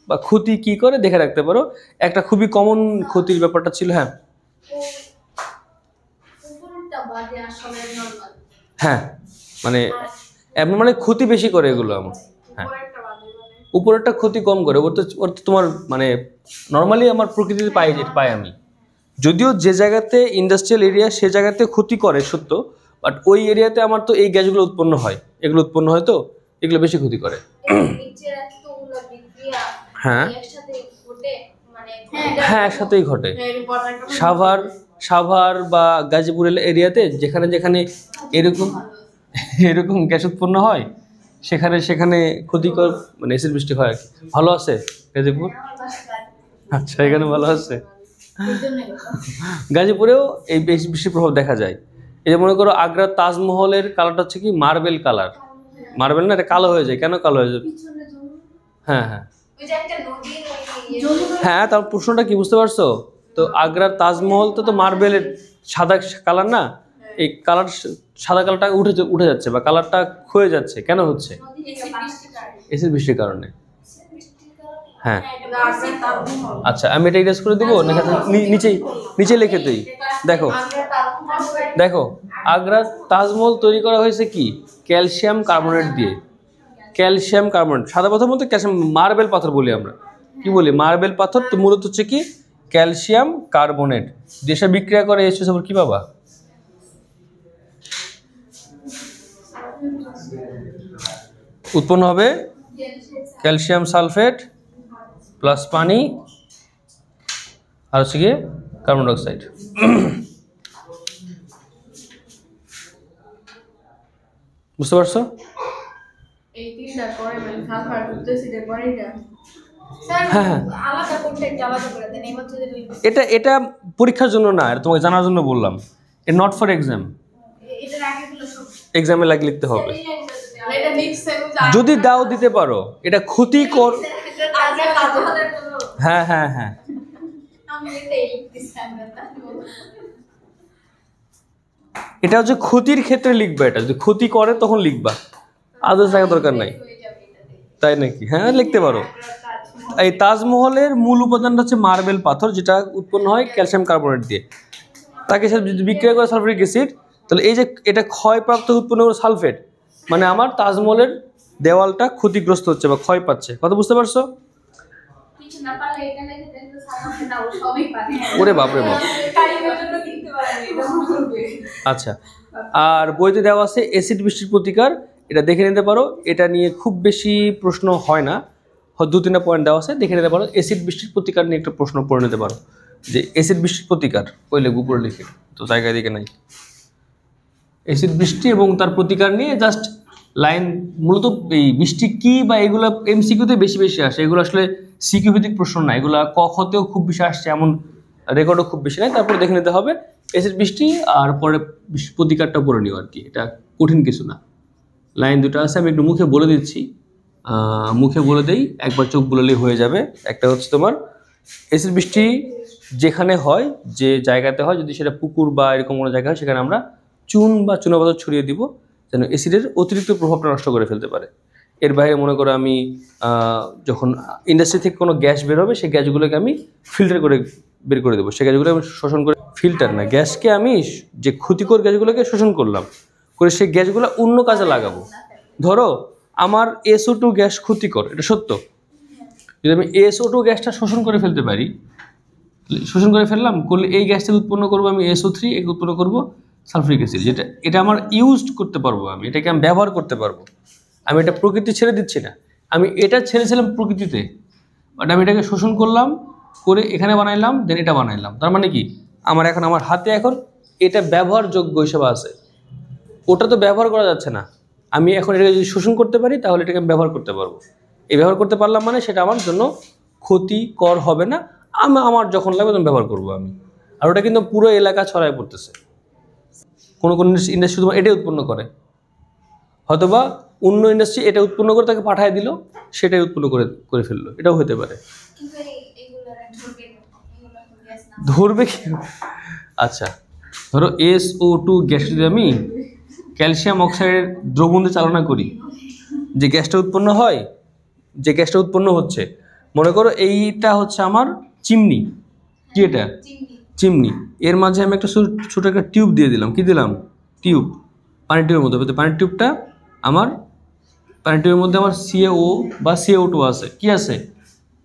Speaker 1: বা ক্ষতি কি করে দেখে রাখতে পারো। একটা খুবই কমন ক্ষতির ব্যাপারটা ছিল, হ্যাঁ হ্যাঁ মানে এমন মানে ক্ষতি বেশি করে এগুলো আমার, হ্যাঁ উপরেরটা ক্ষতি কম করে, ওর তো তোমার মানে নর্মালি আমার প্রকৃতিতে পাই আমি, যদিও যে জায়গাতে ইন্ডাস্ট্রিয়াল এরিয়া সে জায়গাতে ক্ষতি করে সত্য, বাট ওই এরিয়াতে আমার তো এই গ্যাসগুলো উৎপন্ন হয়, এগুলো উৎপন্ন হয়, তো এগুলো বেশি ক্ষতি করে। হ্যাঁ হ্যাঁ একসাথেই ঘটে, সাভার বা গাজীপুর এরিয়াতে যেখানে যেখানে এরকম গ্যাস উৎপন্ন হয় সেখানে ক্ষতিকর মানে অ্যাসিড বৃষ্টি হয় আর কি। ভালো আছে গাজীপুর? আচ্ছা, এখানে ভালো আছে। গাজীপুরেও এই বৃষ্টির প্রভাব দেখা যায়। এই যে মনে করো আগ্রার তাজমহলের কালারটা হচ্ছে কি মার্বেল কালার, মার্বেল না, এটা কালো হয়ে যায়, কেন কালো হয়ে যায়? হ্যাঁ হ্যাঁ হ্যাঁ, তার প্রশ্নটা কি বুঝতে পারছো? তো আগ্রার তাজমহল তো মার্বেলের সাদা কালার না, এই কালার সাদা কালারটা উঠে যাচ্ছে বা কালারটা ক্ষয়ে যাচ্ছে, কেন হচ্ছে? অ্যাসিড বৃষ্টির কারণে। হ্যাঁ আচ্ছা, আমি এটা ইরেজ করে দিব, নিচে লিখে দিই। দেখো আগ্রার তাজমহল তৈরি করা হয়েছে কি ক্যালসিয়াম কার্বনেট দিয়ে, ক্যালসিয়াম কার্বনেট, সাদা পাথর মধ্যে ক্যালসিয়াম, মার্বেল পাথর বলি আমরা, কি বলি মার্বেল পাথর, তো মূলত হচ্ছে কি ক্যালসিয়াম কার্বনেট দেশে বিক্রিয়া করে এসে সব কি পাবা? উৎপন্ন হবে ক্যালসিয়াম সালফেট প্লাস পানি আর হচ্ছে গিয়ে কার্বন ডাইঅক্সাইড। বুঝতে পারছো? এটা পরীক্ষার জন্য না, এটা তোমাকে জানার জন্য বললাম, এটা নট ফর এক্সাম, এক্সামে লাগে লিখতে হবে, যদি দাও দিতে পারো। এটা ক্ষতিকর, হ্যাঁ হ্যাঁ হ্যাঁ এটা হচ্ছে ক্ষতির ক্ষেত্রে লিখবা, এটা যদি ক্ষতি করে তখন লিখবা, আদার্স লেখার দরকার নাই। তাই নাকি? হ্যাঁ লিখতে পারো। এই তাজমহলের মূল উপাদানটা হচ্ছে মার্বেল পাথর, যেটা উৎপন্ন হয় ক্যালসিয়াম কার্বনেট দিয়ে, তাকে যদি বিক্রিয়া করে সালফারিক অ্যাসিড, তাহলে এই যে এটা ক্ষয়প্রাপ্ত উৎপন্ন করে সালফেট, মানে আমার তাজমহলের দেওয়ালটা ক্ষতিগ্রস্ত হচ্ছে বা ক্ষয় পাচ্ছে। কথা বুঝতে পারছো?
Speaker 2: না পারলে এটা লিখে দেন তো সামনে না ও সবই পারে
Speaker 1: ওরে বাপ রে বাপ।
Speaker 3: কারিগরের জন্য কিনতে পারেন এটা করবে।
Speaker 1: আচ্ছা, আর বইতে দেওয়া আছে অ্যাসিড বৃষ্টির প্রতিকার, এটা দেখে নিতে পারো। এটা নিয়ে খুব বেশি প্রশ্ন হয় না, হয়তো 2-3টা পয়েন্ট দেওয়া আছে, দেখে নিতে পারো। অ্যাসিড বৃষ্টির প্রতিকার নিয়ে একটা প্রশ্ন পড়ে নিতে পারো, যে অ্যাসিড বৃষ্টির প্রতিকার ওই লেখব উপরে লিখে, তো জায়গায় দিকে নাই। অ্যাসিড বৃষ্টি এবং তার প্রতিকার নিয়ে জাস্ট লাইন, মূলত এই বৃষ্টি কি বা এগুলো এমসিকিউতে বেশি বেশি আসে, এগুলো আসলে সিকিউ ভিত্তিক প্রশ্ন না, এগুলো ক খতেও খুব বেশি আসছে, এমন রেকর্ডও খুব বেশি নাই। তারপরে দেখে নিতে হবে অ্যাসিড বৃষ্টি, আর পরে প্রতিকারটা পড়ে নিও আর কি, এটা কঠিন কিছু না। লাইন দুটো আছে, আমি একটু মুখে বলে দিচ্ছি, মুখে বলে দেই, একবার চোখ বুলালেই হয়ে যাবে। একটা হচ্ছে তোমার অ্যাসিড বৃষ্টি যেখানে হয়, যে জায়গাতে হয়, যদি সেটা পুকুর বা এরকম কোনো জায়গা হয়, সেখানে আমরা চুন বা চুনাপাথর ছড়িয়ে দিব, যেন অ্যাসিডের অতিরিক্ত প্রভাবটা নষ্ট করে ফেলতে পারে। এর বাইরে মনে করো আমি যখন ইন্ডাস্ট্রি থেকে কোনো গ্যাস বের হবে, সেই গ্যাসগুলোকে আমি ফিল্টার করে বের করে দেবো, সেই গ্যাসগুলো আমি শোষণ করে, ফিল্টার না, গ্যাসকে আমি যে ক্ষতিকর গ্যাসগুলোকে শোষণ করলাম, করে সেই গ্যাসগুলো অন্য কাজে লাগাবো। ধরো আমার SO2 গ্যাস ক্ষতিকর, এটা সত্য, যদি আমি SO2 গ্যাসটা শোষণ করে ফেলতে পারি, শোষণ করে ফেললাম, করলে এই গ্যাসটা উৎপন্ন করবো আমি SO3, একে উৎপন্ন করবো সালফিউরিক অ্যাসিড, যেটা এটা আমার ইউজড করতে পারবো, আমি এটাকে আমি ব্যবহার করতে পারবো। আমি এটা প্রকৃতি ছেড়ে দিচ্ছি না, আমি এটা ছেড়েছিলাম প্রকৃতিতে, বাট আমি এটাকে শোষণ করলাম, করে এখানে বানাইলাম, দেন এটা বানাইলাম। তার মানে কি, আমার এখন আমার হাতে এখন এটা ব্যবহারযোগ্য হিসেবে আছে, ওটা তো ব্যবহার করা যাচ্ছে না। আমি এখন এটাকে যদি শোষণ করতে পারি, তাহলে এটাকে আমি ব্যবহার করতে পারবো। এই ব্যবহার করতে পারলাম মানে সেটা আমার জন্য ক্ষতিকর হবে না, আমার যখন লাগবে তখন ব্যবহার করবো আমি। আর ওটা কিন্তু পুরো এলাকা ছড়ায় পড়তেছে, কোনো কোনো ইন্ডাস্ট্রি শুধুমাত্র এটাই উৎপন্ন করে, হয়তোবা অন্য ইন্ডাস্ট্রি এটা উৎপন্ন করে তাকে পাঠিয়ে দিল, সেটাই উৎপন্ন করে ফেললো, এটাও হতে পারে।
Speaker 2: কিন্তু এইগুলো ধরবে এগুলো গ্যাস না
Speaker 1: ধরবে কি? আচ্ছা, ধরো SO2 গ্যাস যদি আমি ক্যালসিয়াম অক্সাইডের দ্রবণে চালনা করি, যে গ্যাসটা উৎপন্ন হয়, যে গ্যাসটা উৎপন্ন হচ্ছে, মনে করো এইটা হচ্ছে আমার চিমনি, কি এটা
Speaker 2: চিনি
Speaker 1: চিমনি, এর মাঝে আমি একটা ছোটো একটা টিউব দিয়ে দিলাম, কি দিলাম, টিউব, পানির টিউবের মধ্যে, পানির টিউবটা আমার, পানির টিউবের মধ্যে আমার CaO বা CO2 আছে, কি আছে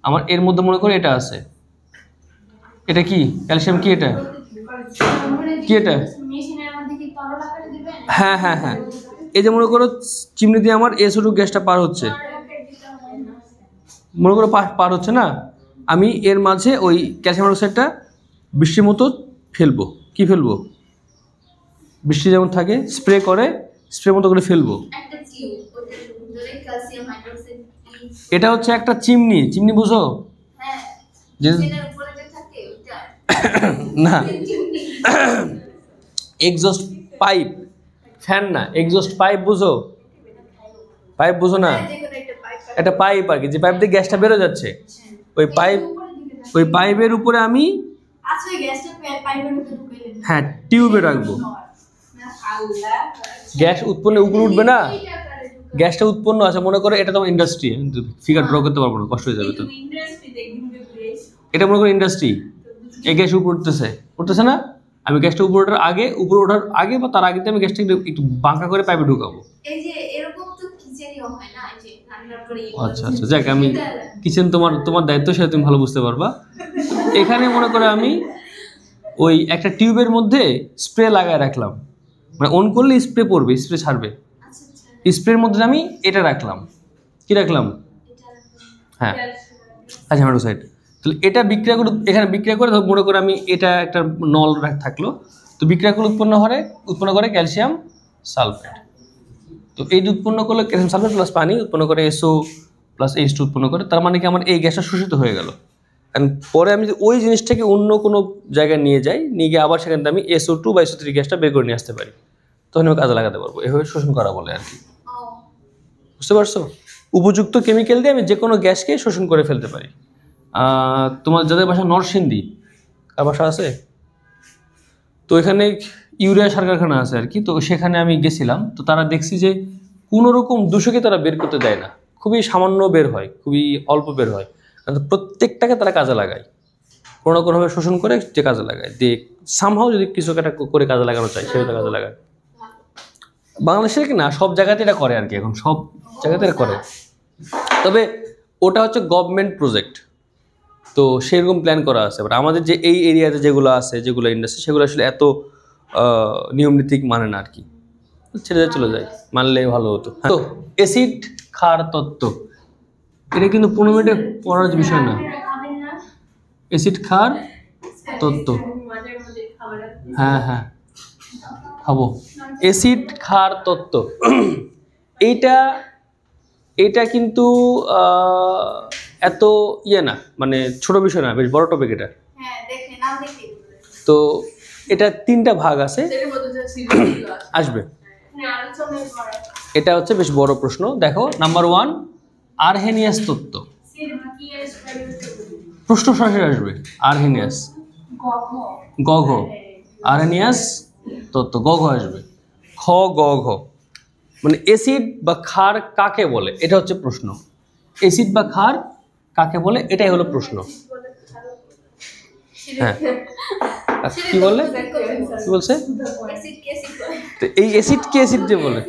Speaker 1: আমার এর মধ্যে, মনে করো এটা আছে, এটা কি ক্যালসিয়াম, কি এটা, কি এটা,
Speaker 2: মেশিনের মধ্যে কি তরল আকারে দিবেন
Speaker 1: হ্যাঁ হ্যাঁ হ্যাঁ, এই যে মনে করো চিমনি দিয়ে আমার SO2 গ্যাসটা পার হচ্ছে, মনে করো পার হচ্ছে না, আমি এর মাঝে ওই ক্যালসিয়াম অক্সাইডটা বৃষ্টির মতো ফেলবো, কি ফেলবো, বৃষ্টি যেমন থাকে স্প্রে করে, স্প্রে মতো করে ফেলবো।
Speaker 2: একটা টিউব ওটা ধরে ক্যালসিয়াম হাইড্রোক্সাইড
Speaker 1: এটা হচ্ছে একটা চিমনি, চিমনি বুঝো,
Speaker 2: হ্যাঁ
Speaker 1: যে
Speaker 2: মেশিনের উপরে যে থাকে ওটা
Speaker 1: না,
Speaker 2: চিমনি
Speaker 1: এক্সস্ট পাইপ, ফ্যান না, এক্সস্ট পাইপ বুঝো, পাইপ বুঝো না,
Speaker 2: যেকোনো একটা পাইপ
Speaker 1: একটা পাইপ আর কি, যে পাইপ দিয়ে গ্যাসটা বেরো যাচ্ছে, ওই পাইপ, ওই পাইপের উপরে আমি
Speaker 2: আচ্ছা ওই গ্যাসটা পাইপের মধ্যে ঢুকাইলেন
Speaker 1: হ্যাঁ টিউবে রাখবো,
Speaker 2: না আল্লাহ
Speaker 1: গ্যাস উৎপন্ন উপরে উঠবে না, গ্যাসটা উৎপন্ন আছে, মনে করো এটা তোমার ইন্ডাস্ট্রি, ফিগার ড্র করতে পারবো না, কষ্ট হয়ে যাবে তো,
Speaker 3: ইন্ডাস্ট্রি দেখুন প্লেস
Speaker 1: এটা মনে করো ইন্ডাস্ট্রি, এই গ্যাস উপরে উঠতেছে না, আমি গ্যাসটা উপরে ওঠার আগে বা তার আগেতে আমি গ্যাসটা একটু বাঁকা করে পাইপে ঢুকাবো।
Speaker 2: এই যে এরকম তো কিচেনও হয় না, এই যে রান্নার পরে
Speaker 1: আচ্ছা আচ্ছা, যাক, আমি কিচেন তোমার দায়িত্ব, সেটা তুমি ভালো বুঝতে পারবা। এখানে মনে করো আমি ওই একটা টিউবের মধ্যে স্প্রে লাগায় রাখলাম, মানে অন করলে স্প্রে পড়বে, স্প্রে ছাড়বে,
Speaker 2: আচ্ছা আচ্ছা
Speaker 1: স্প্রের মধ্যে আমি এটা রাখলাম, কি রাখলাম,
Speaker 2: এটা
Speaker 1: হ্যাঁ আচ্ছা হাইড্রোক্সাইড, তাহলে এটা বিক্রিয়া করে, এখানে বিক্রিয়া করে মনে করে আমি এটা একটা নল থাকলো, তো বিক্রিয়া করে উৎপন্ন করে ক্যালসিয়াম সালফেট, তো এই যে উৎপন্ন করলে ক্যালসিয়াম সালফেট প্লাস পানি উৎপন্ন করে SO প্লাস H2 উৎপন্ন করে, তার মানে কি আমার এই গ্যাসটা শোষিত হয়ে গেল। কারণ পরে আমি যদি ওই জিনিসটাকে অন্য কোনো জায়গায় নিয়ে গিয়ে আবার সেখান থেকে আমি SO2 বা SO3 গ্যাসটা বের করে নিয়ে আসতে পারি, তখন আমি কাজে লাগাতে পারবো, এভাবে শোষণ করা বলে আর কি,
Speaker 2: ও
Speaker 1: বুঝতে পারছো? উপযুক্ত কেমিক্যাল দিয়ে আমি যে কোনো গ্যাসকে শোষণ করে ফেলতে পারি। তোমার যাদের বাসা নরসিংদী, কার বাসা আছে, তো এখানে ইউরিয়া সার কারখানা আছে আর কি, তো সেখানে আমি গেছিলাম, তো তারা দেখছি যে কোনো রকম দূষকে তারা বের করতে দেয় না, খুবই সামান্য বের হয়, খুবই অল্প বের হয়, কিন্তু প্রত্যেকটাকে তারা কাজে লাগায়, কোনো না কোনোভাবে শোষণ করে যে কাজে লাগায়, দিয়ে সামহাও যদি কিছু একটা করে কাজে লাগানো চায় সেটা কাজে লাগায়। বাংলাদেশের কি না, সব জায়গাতে এটা করে আর কি, এখন সব জায়গাতে এটা করে, তবে ওটা হচ্ছে গভর্নমেন্ট প্রজেক্ট, তো সেরকম প্ল্যান করা আছে। বাট আমাদের যে এই এরিয়াতে যেগুলো আছে, যেগুলো ইন্ডাস্ট্রি, সেগুলো আসলে এত নিয়ম নীতি মানে না আর কি, ছেড়ে চলে যায়, মানলে ভালো হতো। তো অ্যাসিড ক্ষার তত্ত্ব, এটা কিন্তু 15 মিনিটে পড়ার বিষয় না। অ্যাসিড ক্ষার তত্ত্ব, হ্যাঁ হ্যাঁ খাবো। অ্যাসিড ক্ষার তত্ত্ব এইটা কিন্তু এত ইয়ে না, মানে ছোট বিষয় না, বেশ বড় টপিক এটা।
Speaker 2: হ্যাঁ দেখে নাম দেখে
Speaker 1: তো এটা 3টা ভাগ আছে, আসবে। এটা হচ্ছে বেশ বড় প্রশ্ন। দেখো, নাম্বার 1 আরহেনিয়াস তত্ত্ব, প্রশ্ন সরাসরি আসবে। আরহেনিয়াস গঘ, আরহেনিয়াস তত্ত্ব গঘ আসবে। খ গ ঘ, মানে অ্যাসিড বা ক্ষার কাকে বলে, এটা হচ্ছে প্রশ্ন। অ্যাসিড বা ক্ষার কাকে বলে, এটাই হলো প্রশ্ন। হ্যাঁ, কি বলে, কি বলছে? তো এই অ্যাসিড কে অ্যাসিড যে বলে,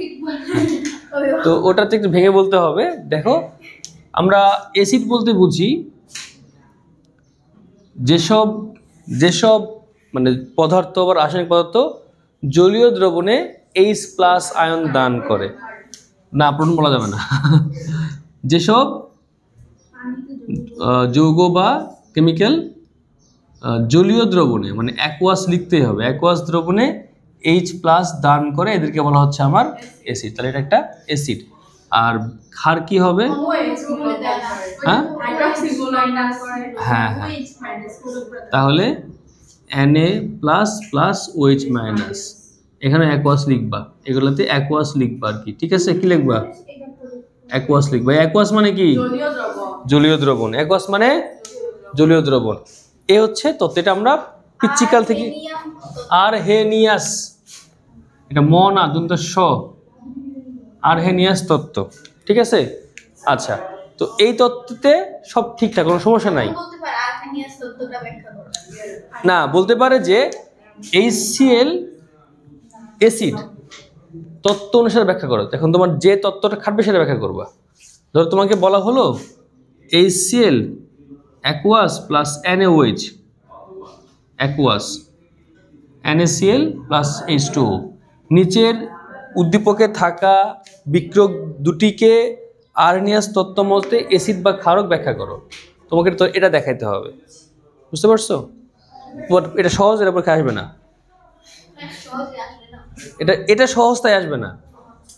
Speaker 1: তো ওটাতে একটু ভেঙে বলতে হবে। দেখো, আমরা অ্যাসিড বলতে বুঝি যেসব মানে পদার্থ বা রাসায়নিক পদার্থ জলীয় দ্রবণে H+ আয়ন দান করে, না প্রশ্ন বলা যাবে না। যেসব যৌগ বা কেমিক্যাল জলীয় দ্রবণে, মানে অ্যাকুয়াস লিখতেই হবে, অ্যাকুয়াস দ্রবণে H+ দান করে, এদেরকে বলা হচ্ছে আমার অ্যাসিড। তাহলে এটা একটা অ্যাসিড। আর ক্ষার কি হবে? হ্যাঁ হ্যাঁ হ্যাঁ, তাহলে Na++OH-, এখানে অ্যাকুয়াস লিখবা, এগুলোতে অ্যাকুয়াস লিখবা আর কি, ঠিক আছে? কি লিখবা? অ্যাকুয়াস লিখবা। অ্যাকুয়াস মানে কি? জলীয় দ্রবণ। অ্যাকুয়াস মানে জলীয় দ্রবণ। এ হচ্ছে তত্ত্ব, এটা আমরা পিচ্চিকাল থেকে। আরহেনিয়াস, এটা ম না, দন্ত স, আরহেনিয়াস তত্ত্ব, ঠিক আছে? আচ্ছা, তো এই তত্ত্বতে সব ঠিকঠাক, কোনো সমস্যা নাই। না, বলতে পারে যে HCl অ্যাসিড তত্ত্ব অনুসারে ব্যাখ্যা করো। এখন তোমার যে তত্ত্বটা খাটবে সেটা ব্যাখ্যা করবা। ধরো তোমাকে বলা হলো HCl aqueous plus NaOH, aqueous NaCl plus H2O, নিচের উদ্দীপকে থাকা বিক্রিয়ক দুটিকে আরহেনিয়াস তত্ত্ব মতে অ্যাসিড বা ক্ষারক ব্যাখ্যা করো। তোমাকে তো এটা দেখাইতে হবে, বুঝতে পারছো? এটা সহজ, এর পরীক্ষা আসবে না। এটা সহজটাই আসবে না,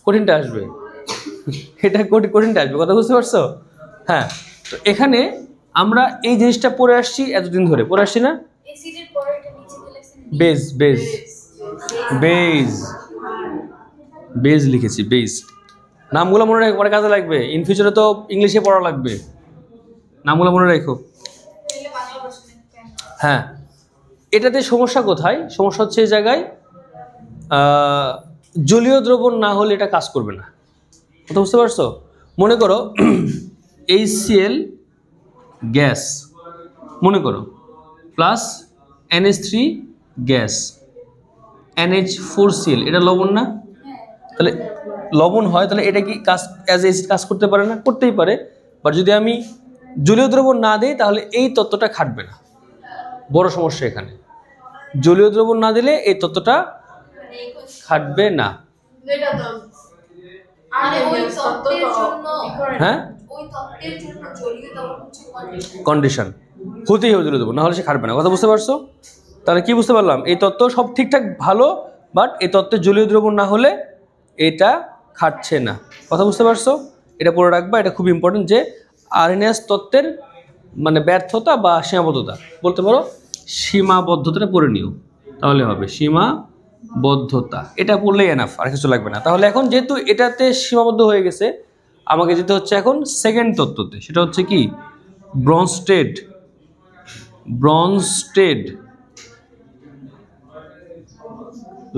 Speaker 1: কঠিনটা আসবে। এটা কঠিনটা আসবে, কথা বুঝতে পারছো? হ্যাঁ, তো এখানে আমরা এই জিনিসটা পড়ে আসছি, এতদিন ধরে পড়ে আসছি না? বেজ বেজ বেজ বেজ লিখেছি, বেজ। নামগুলো মনে রাখো, পরে কাজে লাগবে। ইন ফিউচারে তো ইংলিশে পড়া লাগবে, নামগুলো মনে রাখো। হ্যাঁ, এটাতে সমস্যা কোথায়? সমস্যা হচ্ছে এই জায়গায়, জলীয় দ্রবণ না হলে এটা কাজ করবে না, কথা বুঝতে পারছো? মনে করো HCl গ্যাস, মনে করো, প্লাস NH3 গ্যাস, NH4Cl, এটা লবণ না? তাহলে লবণ হয়, তাহলে এটা কি কাজ অ্যাজ এ কাজ করতে পারে না? করতেই পারে। বাট যদি আমি জলীয় দ্রবণ না দিই, তাহলে এই তত্ত্বটা খাটবে না, বড় সমস্যা এখানে। জলীয় দ্রবণ না দিলে এই তত্ত্বটা খাটবে না। হ্যাঁ, কন্ডিশন হতেই হবে জলীয় দ্রবণ, না হলে সে খাটবে না, কথা বুঝতে পারছো? তাহলে কি বুঝতে পারলাম? এই তত্ত্ব সব ঠিকঠাক ভালো, বাট এই তত্ত্বের জলীয় দ্রবণ না হলে এটা খাটছে না, কথা বুঝতে পারছো? এটা পড়ে রাখবা, এটা খুব ইম্পর্টেন্ট। যে আরহেনিয়াস তত্ত্বের মানে ব্যর্থতা বা সীমাবদ্ধতা, বলতে পারো সীমাবদ্ধতাটা পড়ে নিও, তাহলে হবে। সীমাবদ্ধতা, এটা পড়লেই এনাফ, আর কিছু লাগবে না। তাহলে এখন যেহেতু এটাতে সীমাবদ্ধ হয়ে গেছে, আমাকে যেতে হচ্ছে এখন সেকেন্ড তত্ত্বতে। সেটা হচ্ছে কি? ব্রনস্টেড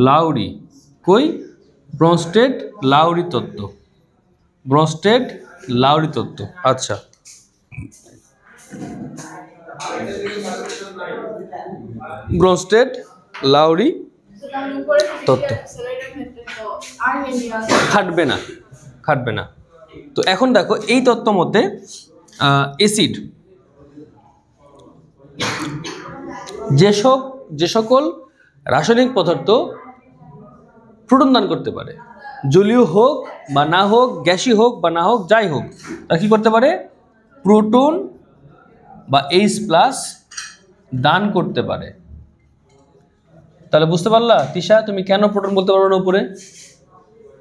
Speaker 1: লাউরি। কই? ব্রনস্টেড লাউরি তত্ত্ব, ব্রনস্টেড লাউরি তত্ত্ব। আচ্ছা, ব্রনস্টেড লাউরি তত্ত্ব খাটবে না, খাটবে না। তো এখন দেখো, এই তত্ত্ব মধ্যে যে সকল রাসায়নিক পদার্থ প্রোটন দান করতে পারে, জলীয় হোক বা না হোক, গ্যাসীয় হোক বা না হোক, যাই হোক, তারা কি করতে পারে? প্রোটন বা H+ দান করতে পারে। তাহলে বুঝতে পারলা তিশা তুমি কেন প্রোটন বলতে পারো না উপরে?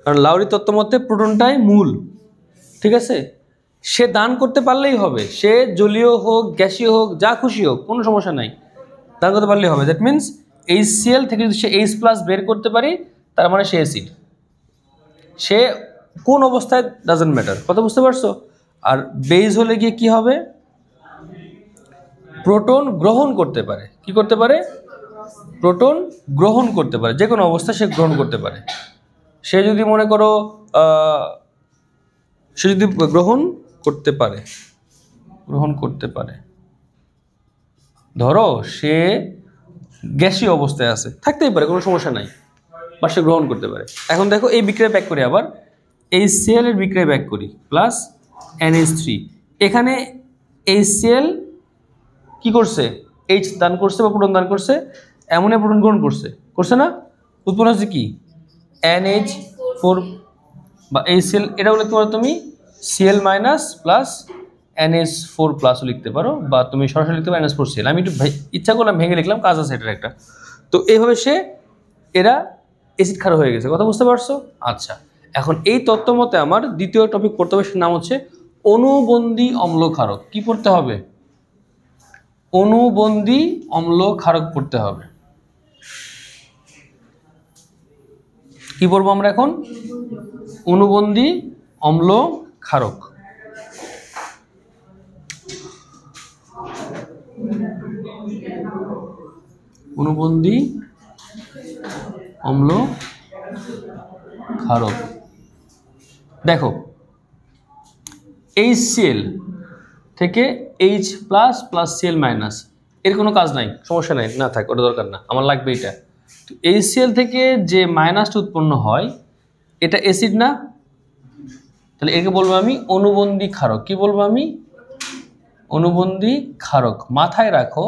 Speaker 1: কারণ লাউরি তত্ত্ব মতে প্রোটনটাই মূল, ঠিক আছে? সে দান করতে পারলেই হবে, সে জলীয় হোক, গ্যাসীয় হোক, যা খুশি হোক, কোনো সমস্যা নাই, দান করতে পারলেই হবে। দ্যাট মিনস HCl থেকে যদি সে H+ বের করতে পারি, তার মানে সে অ্যাসিড। সে কোন অবস্থায় ডাজন্ট ম্যাটার, কথা বুঝতে পারছো? আর বেজ হলে গিয়ে কি হবে? প্রোটন গ্রহণ করতে পারে। কি করতে পারে? প্রোটন গ্রহণ করতে পারে, যে কোনো অবস্থায় সে গ্রহণ করতে পারে। সে যদি মনে করো সে যদি গ্রহণ করতে পারে, ধরো সে গ্যাসীয় অবস্থায় আছে, থাকতেই পারে, কোনো সমস্যা নাই, বা সে গ্রহণ করতে পারে। এখন দেখো এই বিক্রিয়া ব্যাক করি, আবার HCl এর বিক্রিয়া ব্যাক করি, প্লাস NH3। এখানে HCl কি করছে? H দান করছে বা প্রোটন দান করছে, অ্যামোনিয়া প্রোটন গ্রহণ করছে না? উৎপন্ন হচ্ছে কি? NH4 বা HCl। এটা লিখতে পারো তুমি Cl- প্লাস NH4+ লিখতে পারো, বা তুমি সরাসরি লিখতে পারো NH4Cl। আমি একটু ইচ্ছা করলাম ভেঙে লিখলাম, কাজ আছে এটার একটা। তো এইভাবে এরা অ্যাসিড ক্ষার হয়ে গেছে, কথা বুঝতে পারছো? আচ্ছা, এখন এই তত্ত্ব মতে আমার দ্বিতীয় টপিক পড়তে হবে, সেটার নাম হচ্ছে অণুবন্ধী অম্ল ক্ষারক। কি পড়তে হবে? অণুবন্ধী অম্ল ক্ষারক পড়তে হবে। কি পড়বো আমরা এখন? অণুবন্ধী অম্ল ক্ষারক। অণুবন্ধী অম্ল ক্ষারক। দেখো HCl থেকে H+ প্লাস Cl মাইনাস, এর কোনো কাজ নাই, সমস্যা নাই, না থাক, ওটা দরকার না, আমার লাগবে এটা। তো HCl থেকে যে মাইনাসটা উৎপন্ন হয়, এটা অ্যাসিড না? তাহলে একে বলবো আমি অণুবন্ধী ক্ষারক। কি বলবো আমি? অণুবন্ধী ক্ষারক। মাথায় রাখো,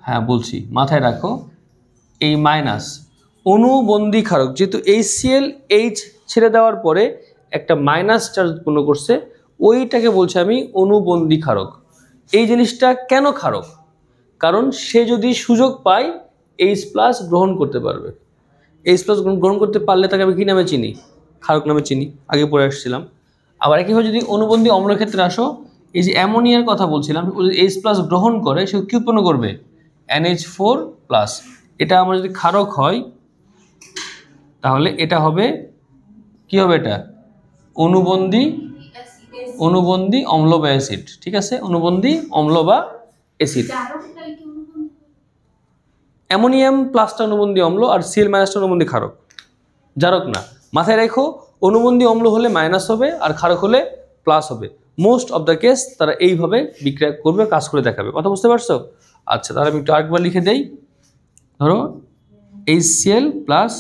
Speaker 1: হ্যাঁ বলছি, মাথায় রাখো এই মাইনাস অণুবন্ধী ক্ষারক, যেহেতু HCl H ছেড়ে দেওয়ার পরে একটা মাইনাস চার্জ উৎপন্ন করছে, ওইটাকে বলছি আমি অণুবন্ধী ক্ষারক। এই জিনিসটা কেন ক্ষারক? কারণ সে যদি সুযোগ পায় H+ গ্রহণ করতে পারবে। H+ গ্রহণ করতে পারলে তাকে আমি কী নামে চিনি? ক্ষারক নামে চিনি, আগে পড়ে আসছিলাম। আবার একইভাবে যদি অণুবন্ধী অম্লের ক্ষেত্রে আসো, এই যে অ্যামোনিয়ার কথা বলছিলাম, H+ গ্রহণ করে সে কী উৎপন্ন করবে? NH4+। এটা আমার যদি ক্ষারক হয়, তাহলে এটা হবে কি হবে? এটা অণুবন্ধী অম্ল বা অ্যাসিড, ঠিক আছে? অণুবন্ধী অম্ল বা অ্যাসিড। অ্যামোনিয়াম প্লাসটা অণুবন্ধী অম্ল, আর Cl- অণুবন্ধী ক্ষারক, জারক না। মাথায় রেখো, অণুবন্ধী অম্ল হলে মাইনাস হবে, আর ক্ষারক হলে প্লাস হবে। মোস্ট অফ দ্য কেস তারা এইভাবে বিক্রিয়া করবে, কাজ করে দেখাবে, কথা বুঝতে পারছো? আচ্ছা, তাহলে আমি একটু আরেকবার লিখে দেই। ধরো HCl plus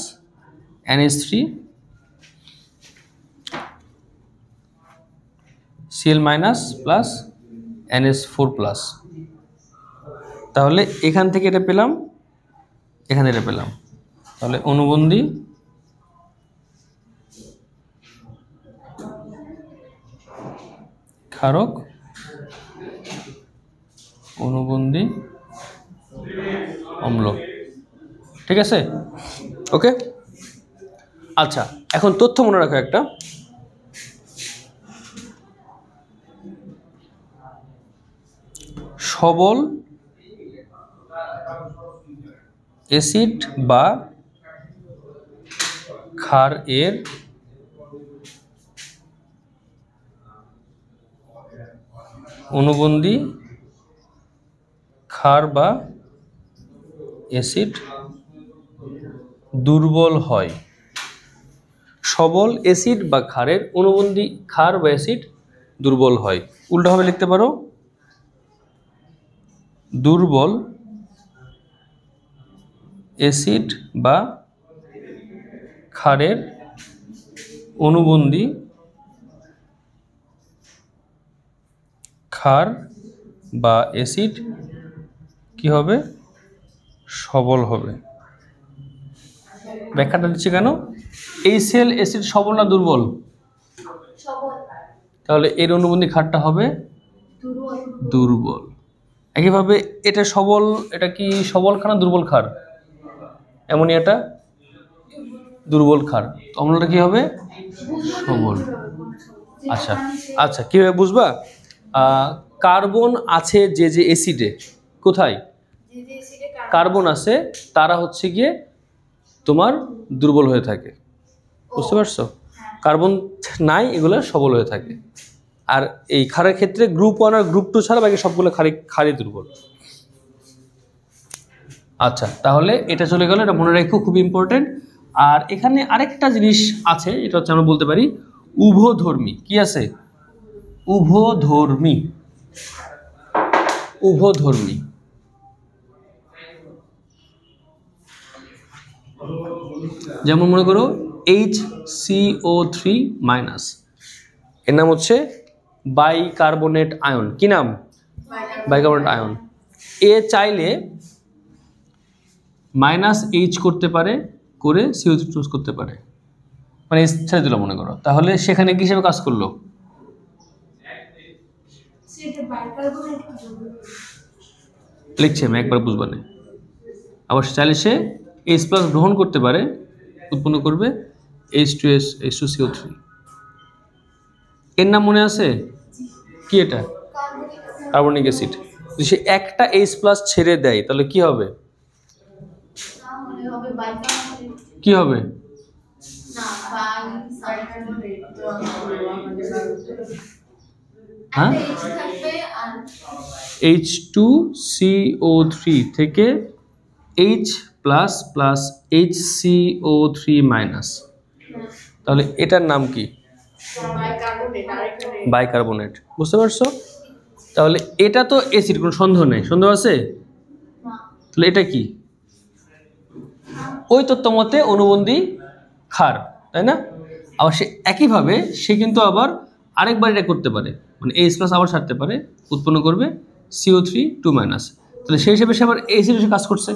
Speaker 1: NH3, Cl- plus NH4+। তাহলে এখান থেকে এটা পেলাম, এখানে এটা পেলাম, তাহলে অণুবন্ধী ক্ষারক, অণুবন্ধী অম্ল, ঠিক আছে? ওকে, আচ্ছা, এখন তথ্য মনে রাখো একটা। সবল অ্যাসিড বা ক্ষার এর অণুবন্ধী ক্ষার বা অ্যাসিড দুর্বল হয়। সবল অ্যাসিড বা ক্ষারের অণুবন্ধী ক্ষার বা অ্যাসিড দুর্বল হয়। উল্টোভাবে লিখতে পারো, দুর্বল অ্যাসিড বা ক্ষারের অণুবন্ধী ক্ষার বা অ্যাসিড কি কি হবে? সবল হবে। ব্যাখ্যাটা দিচ্ছি কেন? HCl অ্যাসিড সবল না দুর্বল?
Speaker 2: সবল।
Speaker 1: তাহলে এর অনুবন্ধী ক্ষারটা হবে
Speaker 2: দুর্বল।
Speaker 1: দুর্বল। একইভাবে এটা সবল, এটা কি সবল ক্ষার না দুর্বল ক্ষার? অ্যামোনিয়াটা দুর্বল ক্ষার, তো অম্লটা কি হবে? সবল। আচ্ছা আচ্ছা, কীভাবে বুঝবা? কার্বন আছে যে যে অ্যাসিডে, কোথায়
Speaker 2: যে যে অ্যাসিডে
Speaker 1: কার্বন আছে তারা হচ্ছে গিয়ে তোমার দুর্বল হয়ে থাকে, বুঝতে পারছো? কার্বন নাই, এগুলো সবল হয়ে থাকে। আর এই ক্ষারের ক্ষেত্রে গ্রুপ 1 আর গ্রুপ 2 ছাড়া বাকি সবগুলো ক্ষারই দুর্বল। আচ্ছা, তাহলে এটা চলে গেল, এটা মনে রাখো, খুব ইম্পর্টেন্ট। আর এখানে আরেকটা জিনিস আছে, এটা হচ্ছে আমরা বলতে পারি উভধর্মী। কি আছে? উভধর্মী। উভধর্মী যেমন মনে করো HCO3- এর নাম হচ্ছে বাইকার্বনেট আয়ন। কি নাম? Bicarbonate ion. এ চাইলে -H করতে পারে, করে CO3 চুজ করতে পারে, মানে ছেড়ে দিল মনে করো, তাহলে সেখানে কি হিসেবে কাজ করলো?
Speaker 2: সেটা বাইকার্বনেট
Speaker 1: লিখছে আমি একবার বুঝবা না। আবার চাইলে সে H+ গ্রহণ করতে পারে, উৎপন্ন করবে H2S H2CO3। এর নাম মনে আছে কি? এটা কার্বনিক অ্যাসিড। যদি সে একটা H+ ছেড়ে দেয় তাহলে কি হবে?
Speaker 2: তাহলে হবে বাইকার্বনেট।
Speaker 1: কি হবে?
Speaker 2: না, বাইকার্বনেট।
Speaker 1: হ্যাঁ,
Speaker 2: H থাকবে আর
Speaker 1: H2CO3 থেকে H+ HCO3-, তাহলে এটার নাম কি?
Speaker 2: বাইকার্বনেট। আরেকটা
Speaker 1: বাইকার্বনেট। বুঝতে পারছো? তাহলে এটা তো অ্যাসিড, কোনো সন্দেহ নেই। সন্দেহ আছে?
Speaker 2: না।
Speaker 1: তাহলে এটা কি? ওই তত্ত্ব মতে অনুবন্ধী ক্ষার, তাই না? আবার সে একইভাবে সে কিন্তু আবার আরেকবার এটা করতে পারে, মানে H+ আবার ছাড়তে পারে, উৎপন্ন করবে CO3-2-। তাহলে সেই হিসেবে সে আবার অ্যাসিড এসে কাজ করছে।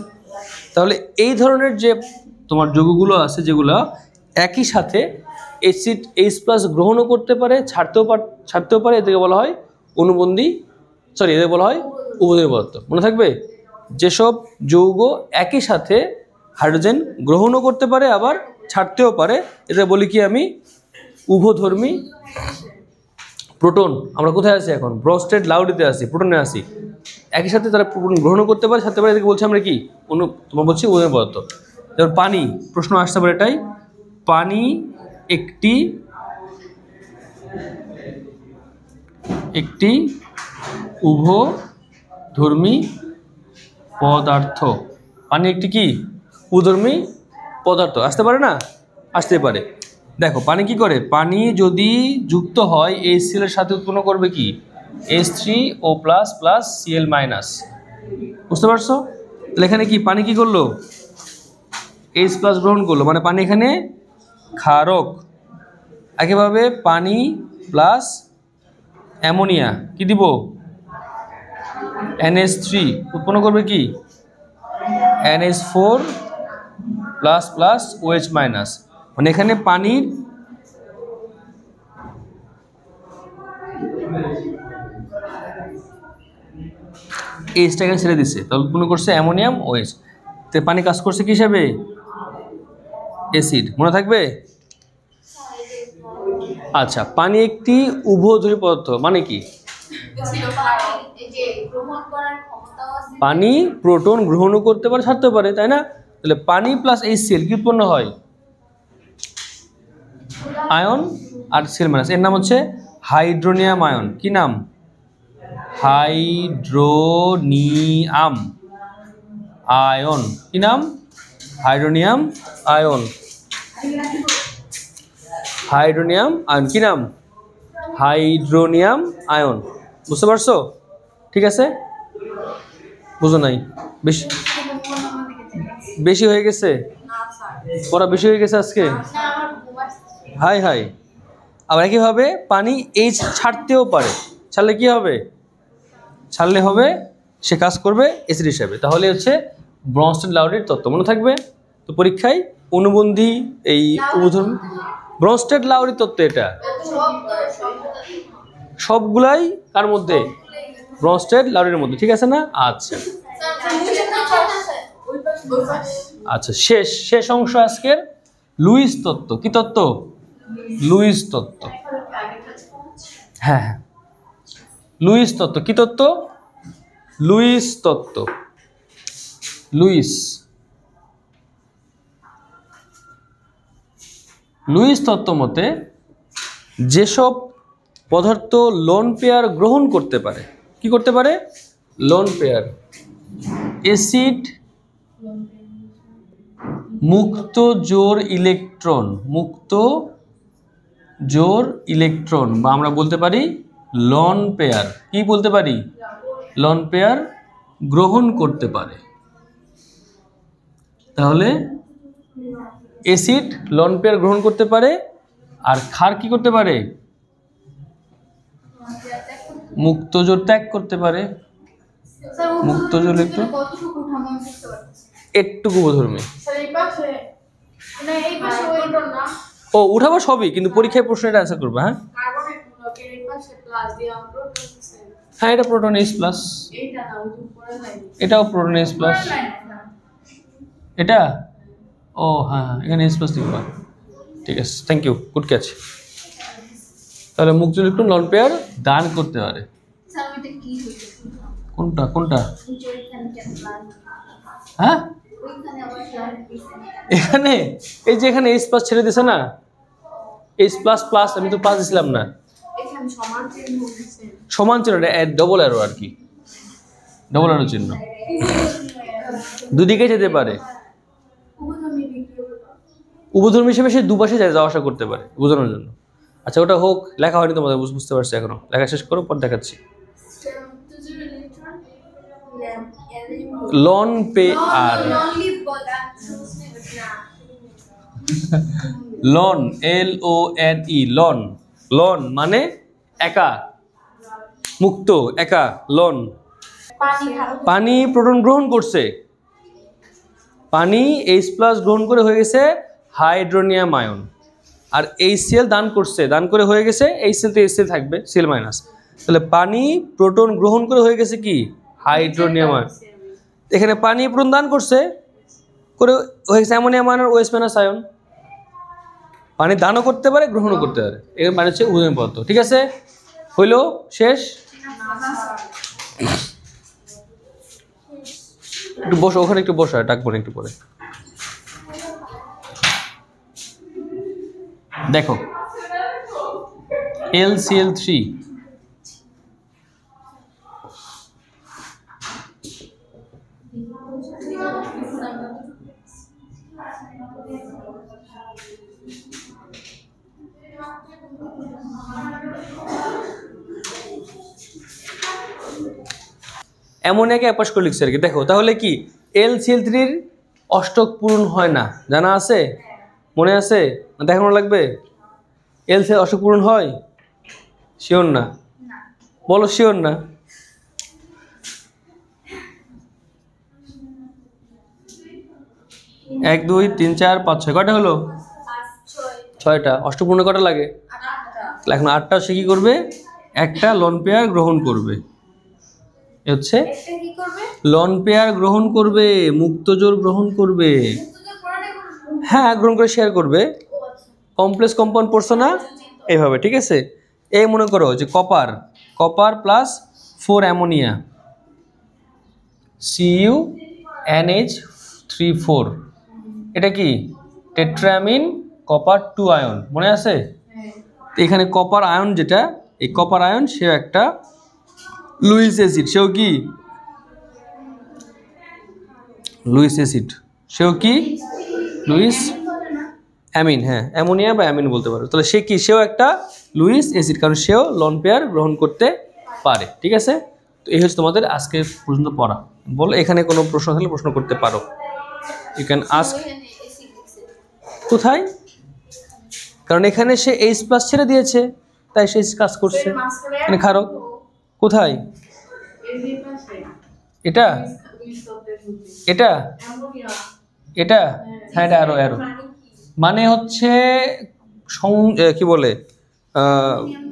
Speaker 1: তাহলে এই ধরনের যে তোমার যৌগগুলো আছে, যেগুলো একই সাথে অ্যাসিড H+ গ্রহণও করতে পারে, ছাড়তেও পারে, এদেরকে বলা হয় অনুবন্ধী, এদের বলা হয় উভধর্মী পদার্থ। মনে থাকবে, যেসব যৌগ একই সাথে হাইড্রোজেন গ্রহণও করতে পারে আবার ছাড়তেও পারে, এটা বলি কি আমি? উভধর্মী। প্রোটন, আমরা কোথায় আছি এখন? ব্রস্টেড লাউডিতে আছি, প্রোটনে আছি। একই সাথে তারা প্রোটন গ্রহণও করতে পারে, ছাড়তে পারে, এদেরকে বলছি আমরা কি? তোমার বলছি উভধর্মী পদার্থ। যেমন পানি, প্রশ্ন আসতে পারে এটাই, পানি একটি উভধর্মী পদার্থ। পানি একটি কি? উভধর্মী পদার্থ। আসতে পারে না? আসতে পারে। দেখো পানি কি করে? পানি যদি যুক্ত হয় HCl এর সাথে উৎপন্ন করবে কি? H3O++ Cl-। বুঝতে পারছো? তাহলে এখানে কি পানি কি করলো? H+ গ্রহণ করলো, মানে পানি এখানে ক্ষারক। একইভাবে পানি প্লাস অ্যামোনিয়া কি দিব? NH3 উৎপন্ন করবে কি? NH4++ OH-। মানে এখানে পানির H-টাকে ছেড়ে দিচ্ছে, তাহলে উৎপন্ন করছে অ্যামোনিয়াম OH। তো পানি কাজ করছে কি হিসাবে? অ্যাসিড। মনে থাকবে? আচ্ছা, পানি একটি উভধর্মী পদার্থ মানে কি? পানি প্রোটন গ্রহণও করতে পারে, ছাড়তেও পারে, তাই না? তাহলে পানি প্লাস HCl কি উৎপন্ন হয়? আয়ন আর Cl-। এর নাম হচ্ছে হাইড্রোনিয়াম আয়ন। কি নাম? Hydronium ion. কি নাম? Hydronium ion. হাইড্রোনিয়াম আয়ন কি নাম? Hydronium ion. বুঝতে পারছো? ঠিক আছে? বুঝো নাই? বেশি হয়ে গেছে? পড়া বেশি হয়ে গেছে আজকে? High high. আবার একইভাবে পানি H ছাড়তেও পারে, ছাড়লে কি হবে? ছাড়লে হবে সে কাজ করবে অ্যাসিড হিসাবে। তাহলে হচ্ছে ব্রনস্টেড লাউরির তত্ত্ব মনে থাকবে। তো পরীক্ষায় অনুবন্ধী এই উদাহরণ ব্রনস্টেড লাউরির তত্ত্ব, এটা সবগুলাই কার মধ্যে? ব্রনস্টেড লাউরির মধ্যে, ঠিক আছে না? আচ্ছা আচ্ছা, শেষ অংশ আজকের লুইস তত্ত্ব। কি তত্ত্ব? লুইস তত্ত্ব। হ্যাঁ হ্যাঁ, লুইস তত্ত্ব। কি তত্ত্ব? লুইস তত্ত্ব। লুইস তত্ত্ব মতে যেসব পদার্থ লোন পেয়ার গ্রহণ করতে পারে, কি করতে পারে? লোন পেয়ার, অ্যাসিড মুক্ত জোর ইলেকট্রন, বা আমরা বলতে পারি লন পেয়ার। কি বলতে পারি? লন পেয়ার গ্রহণ করতে পারে। তাহলে অ্যাসিড লন পেয়ার গ্রহণ করতে পারে, আর ক্ষার কি করতে পারে? মুক্ত জোর ত্যাগ করতে পারে। মুক্ত জোর ইলেকট্রন একটু উপধর্মী। ও উঠাবো সবই, কিন্তু পরীক্ষায় প্রশ্নটা অ্যান্সার করবে। হ্যাঁ হ্যাঁ, এটা প্রোটন H+, এটাও প্রোটন H+, এটা ও হ্যাঁ এখানে H+ লিখবা। ঠিক আছে, থ্যাংক ইউ, গুড ক্যাচ। তাহলে মুক্ত ইলেকট্রন লন পেয়ার দান করতে পারে। কোনটা? হ্যাঁ এখানে এই যে এখানে H+ ছেড়ে দিছে না, H++, আমি তো প্লাস দিছিলাম না, সমান চিহ্ন, ডবল অ্যারো আর কি, ডবল অ্যারো চিহ্ন, দুদিকে যেতে পারে। উভধর্মী হিসেবে সে দুপাশে যাওয়া আসা করতে পারে বোঝানোর জন্য। আচ্ছা ওটা হোক, লেখা হয়নি তোমাদের, বুঝতে পারছি এখনো, লেখা শেষ করো, পর দেখাচ্ছি। Lone pair, lone LONE, lone মানে একা, মুক্ত একা, লন। পানি প্রোটন গ্রহণ করছে, পানি H+ গ্রহণ করে হয়ে গেছে হাইড্রোনিয়াম আয়ন, আর HCl দান করছে, দান করে হয়ে গেছে HCl, তো HCl থাকবে Cl-। তাহলে পানি প্রোটন গ্রহণ করে হয়ে গেছে কি? Hydronium ion. এখানে পানি প্রোটন দান করছে করে হয়ে গেছে অ্যামোনিয়াম আয়ন আর OH- আয়ন। পানি দানও করতে পারে, গ্রহণও করতে পারে, এর মানে হচ্ছে উভয় পদার্থ। ঠিক আছে, হইলো শেষ। একটু বসো ওখানে, একটু বসো, ডাকবো না একটু পরে। দেখো LCl3, অ্যামোনিয়াকে অ্যাপাস করে লিখছে আর কি। দেখো তাহলে কি LCl3-র অষ্টক পূরণ হয় না, জানা আছে? মনে আছে না? দেখানো লাগবে? LCl অষ্টক পূরণ হয়? শিওর না? বলো শিওর না? এক দুই তিন চার পাঁচ ছয়, কয়টা হলো? 6টা। অষ্টক পূরণে কয়টা লাগে? এখন 8টা। সে কি করবে? একটা লন পেয়ার গ্রহণ করবে, হচ্ছে লন পেয়ার গ্রহণ করবে, মুক্তজোর গ্রহণ করবে। হ্যাঁ গ্রহণ করে শেয়ার করবে। কমপ্লেক্স কম্পাউন্ড পড়ছো না এইভাবে, ঠিক আছে? এই মনে করো যে কপার প্লাস 4 অ্যামোনিয়া, CuNH3,4, এটা কি? টেট্রামিন কপার 2 আয়ন, মনে আছে? এখানে কপার আয়ন, যেটা এই কপার আয়ন, সেও একটা লুইস অ্যাসিড, সেও কি লুইস অ্যাসিড, সেও কি লুইস অ্যামিন। হ্যাঁ অ্যামোনিয়া বা অ্যামিন বলতে পারো। তাহলে সে কি? সেও একটা লুইস অ্যাসিড, কারণ সেও লন পেয়ার গ্রহণ করতে পারে। ঠিক আছে, তো এই হচ্ছে তোমাদের আজকে পর্যন্ত পড়া। বলো এখানে কোনো প্রশ্ন থাকলে প্রশ্ন করতে পারো, ইউ ক্যান আস্ক। কোথায়? কারণ এখানে সে H+ ছেড়ে দিয়েছে, তাই সে কাজ করছে। এখানে খারো কোথায়? এটা এটা এটা হ্যাঁ এটা অ্যারো অ্যারো মানে হচ্ছে কি বলে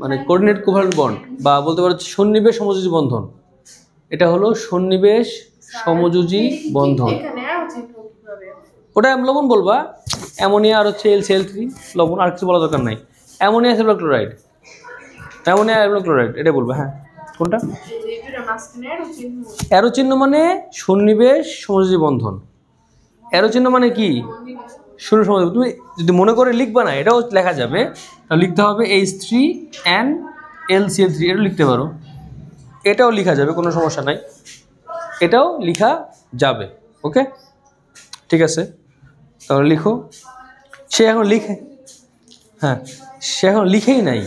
Speaker 1: মানে কোঅর্ডিনেট কোভালেন্ট বন্ড বা বলতে পারো সন্নিবেশ সমযোজী বন্ধন। এটা হলো সন্নিবেশ সমযোজী বন্ধন। ওটা লবণ বলবা, অ্যামোনিয়া আর হচ্ছে LCl3 লবণ, আর কিছু বলা দরকার নাই। Ammonia acid chloride, ammonia acid chloride এটা বলবে। হ্যাঁ কোনটা? অ্যারো চিহ্ন মানে সন্নিবেশ সমযোজী বন্ধন। অ্যারো চিহ্ন মানে কি? শূন্য সমযোজী। তুমি যদি মনে করে লিখবা না, এটাও লেখা যাবে, তাহলে লিখতে হবে H3NLCl3, এটাও লিখতে পারো, এটাও লেখা যাবে, কোনো সমস্যা নাই, এটাও লেখা যাবে। ওকে ঠিক আছে, তাহলে লিখো। সে এখন লিখে, হ্যাঁ সে এখন লিখেই নাই।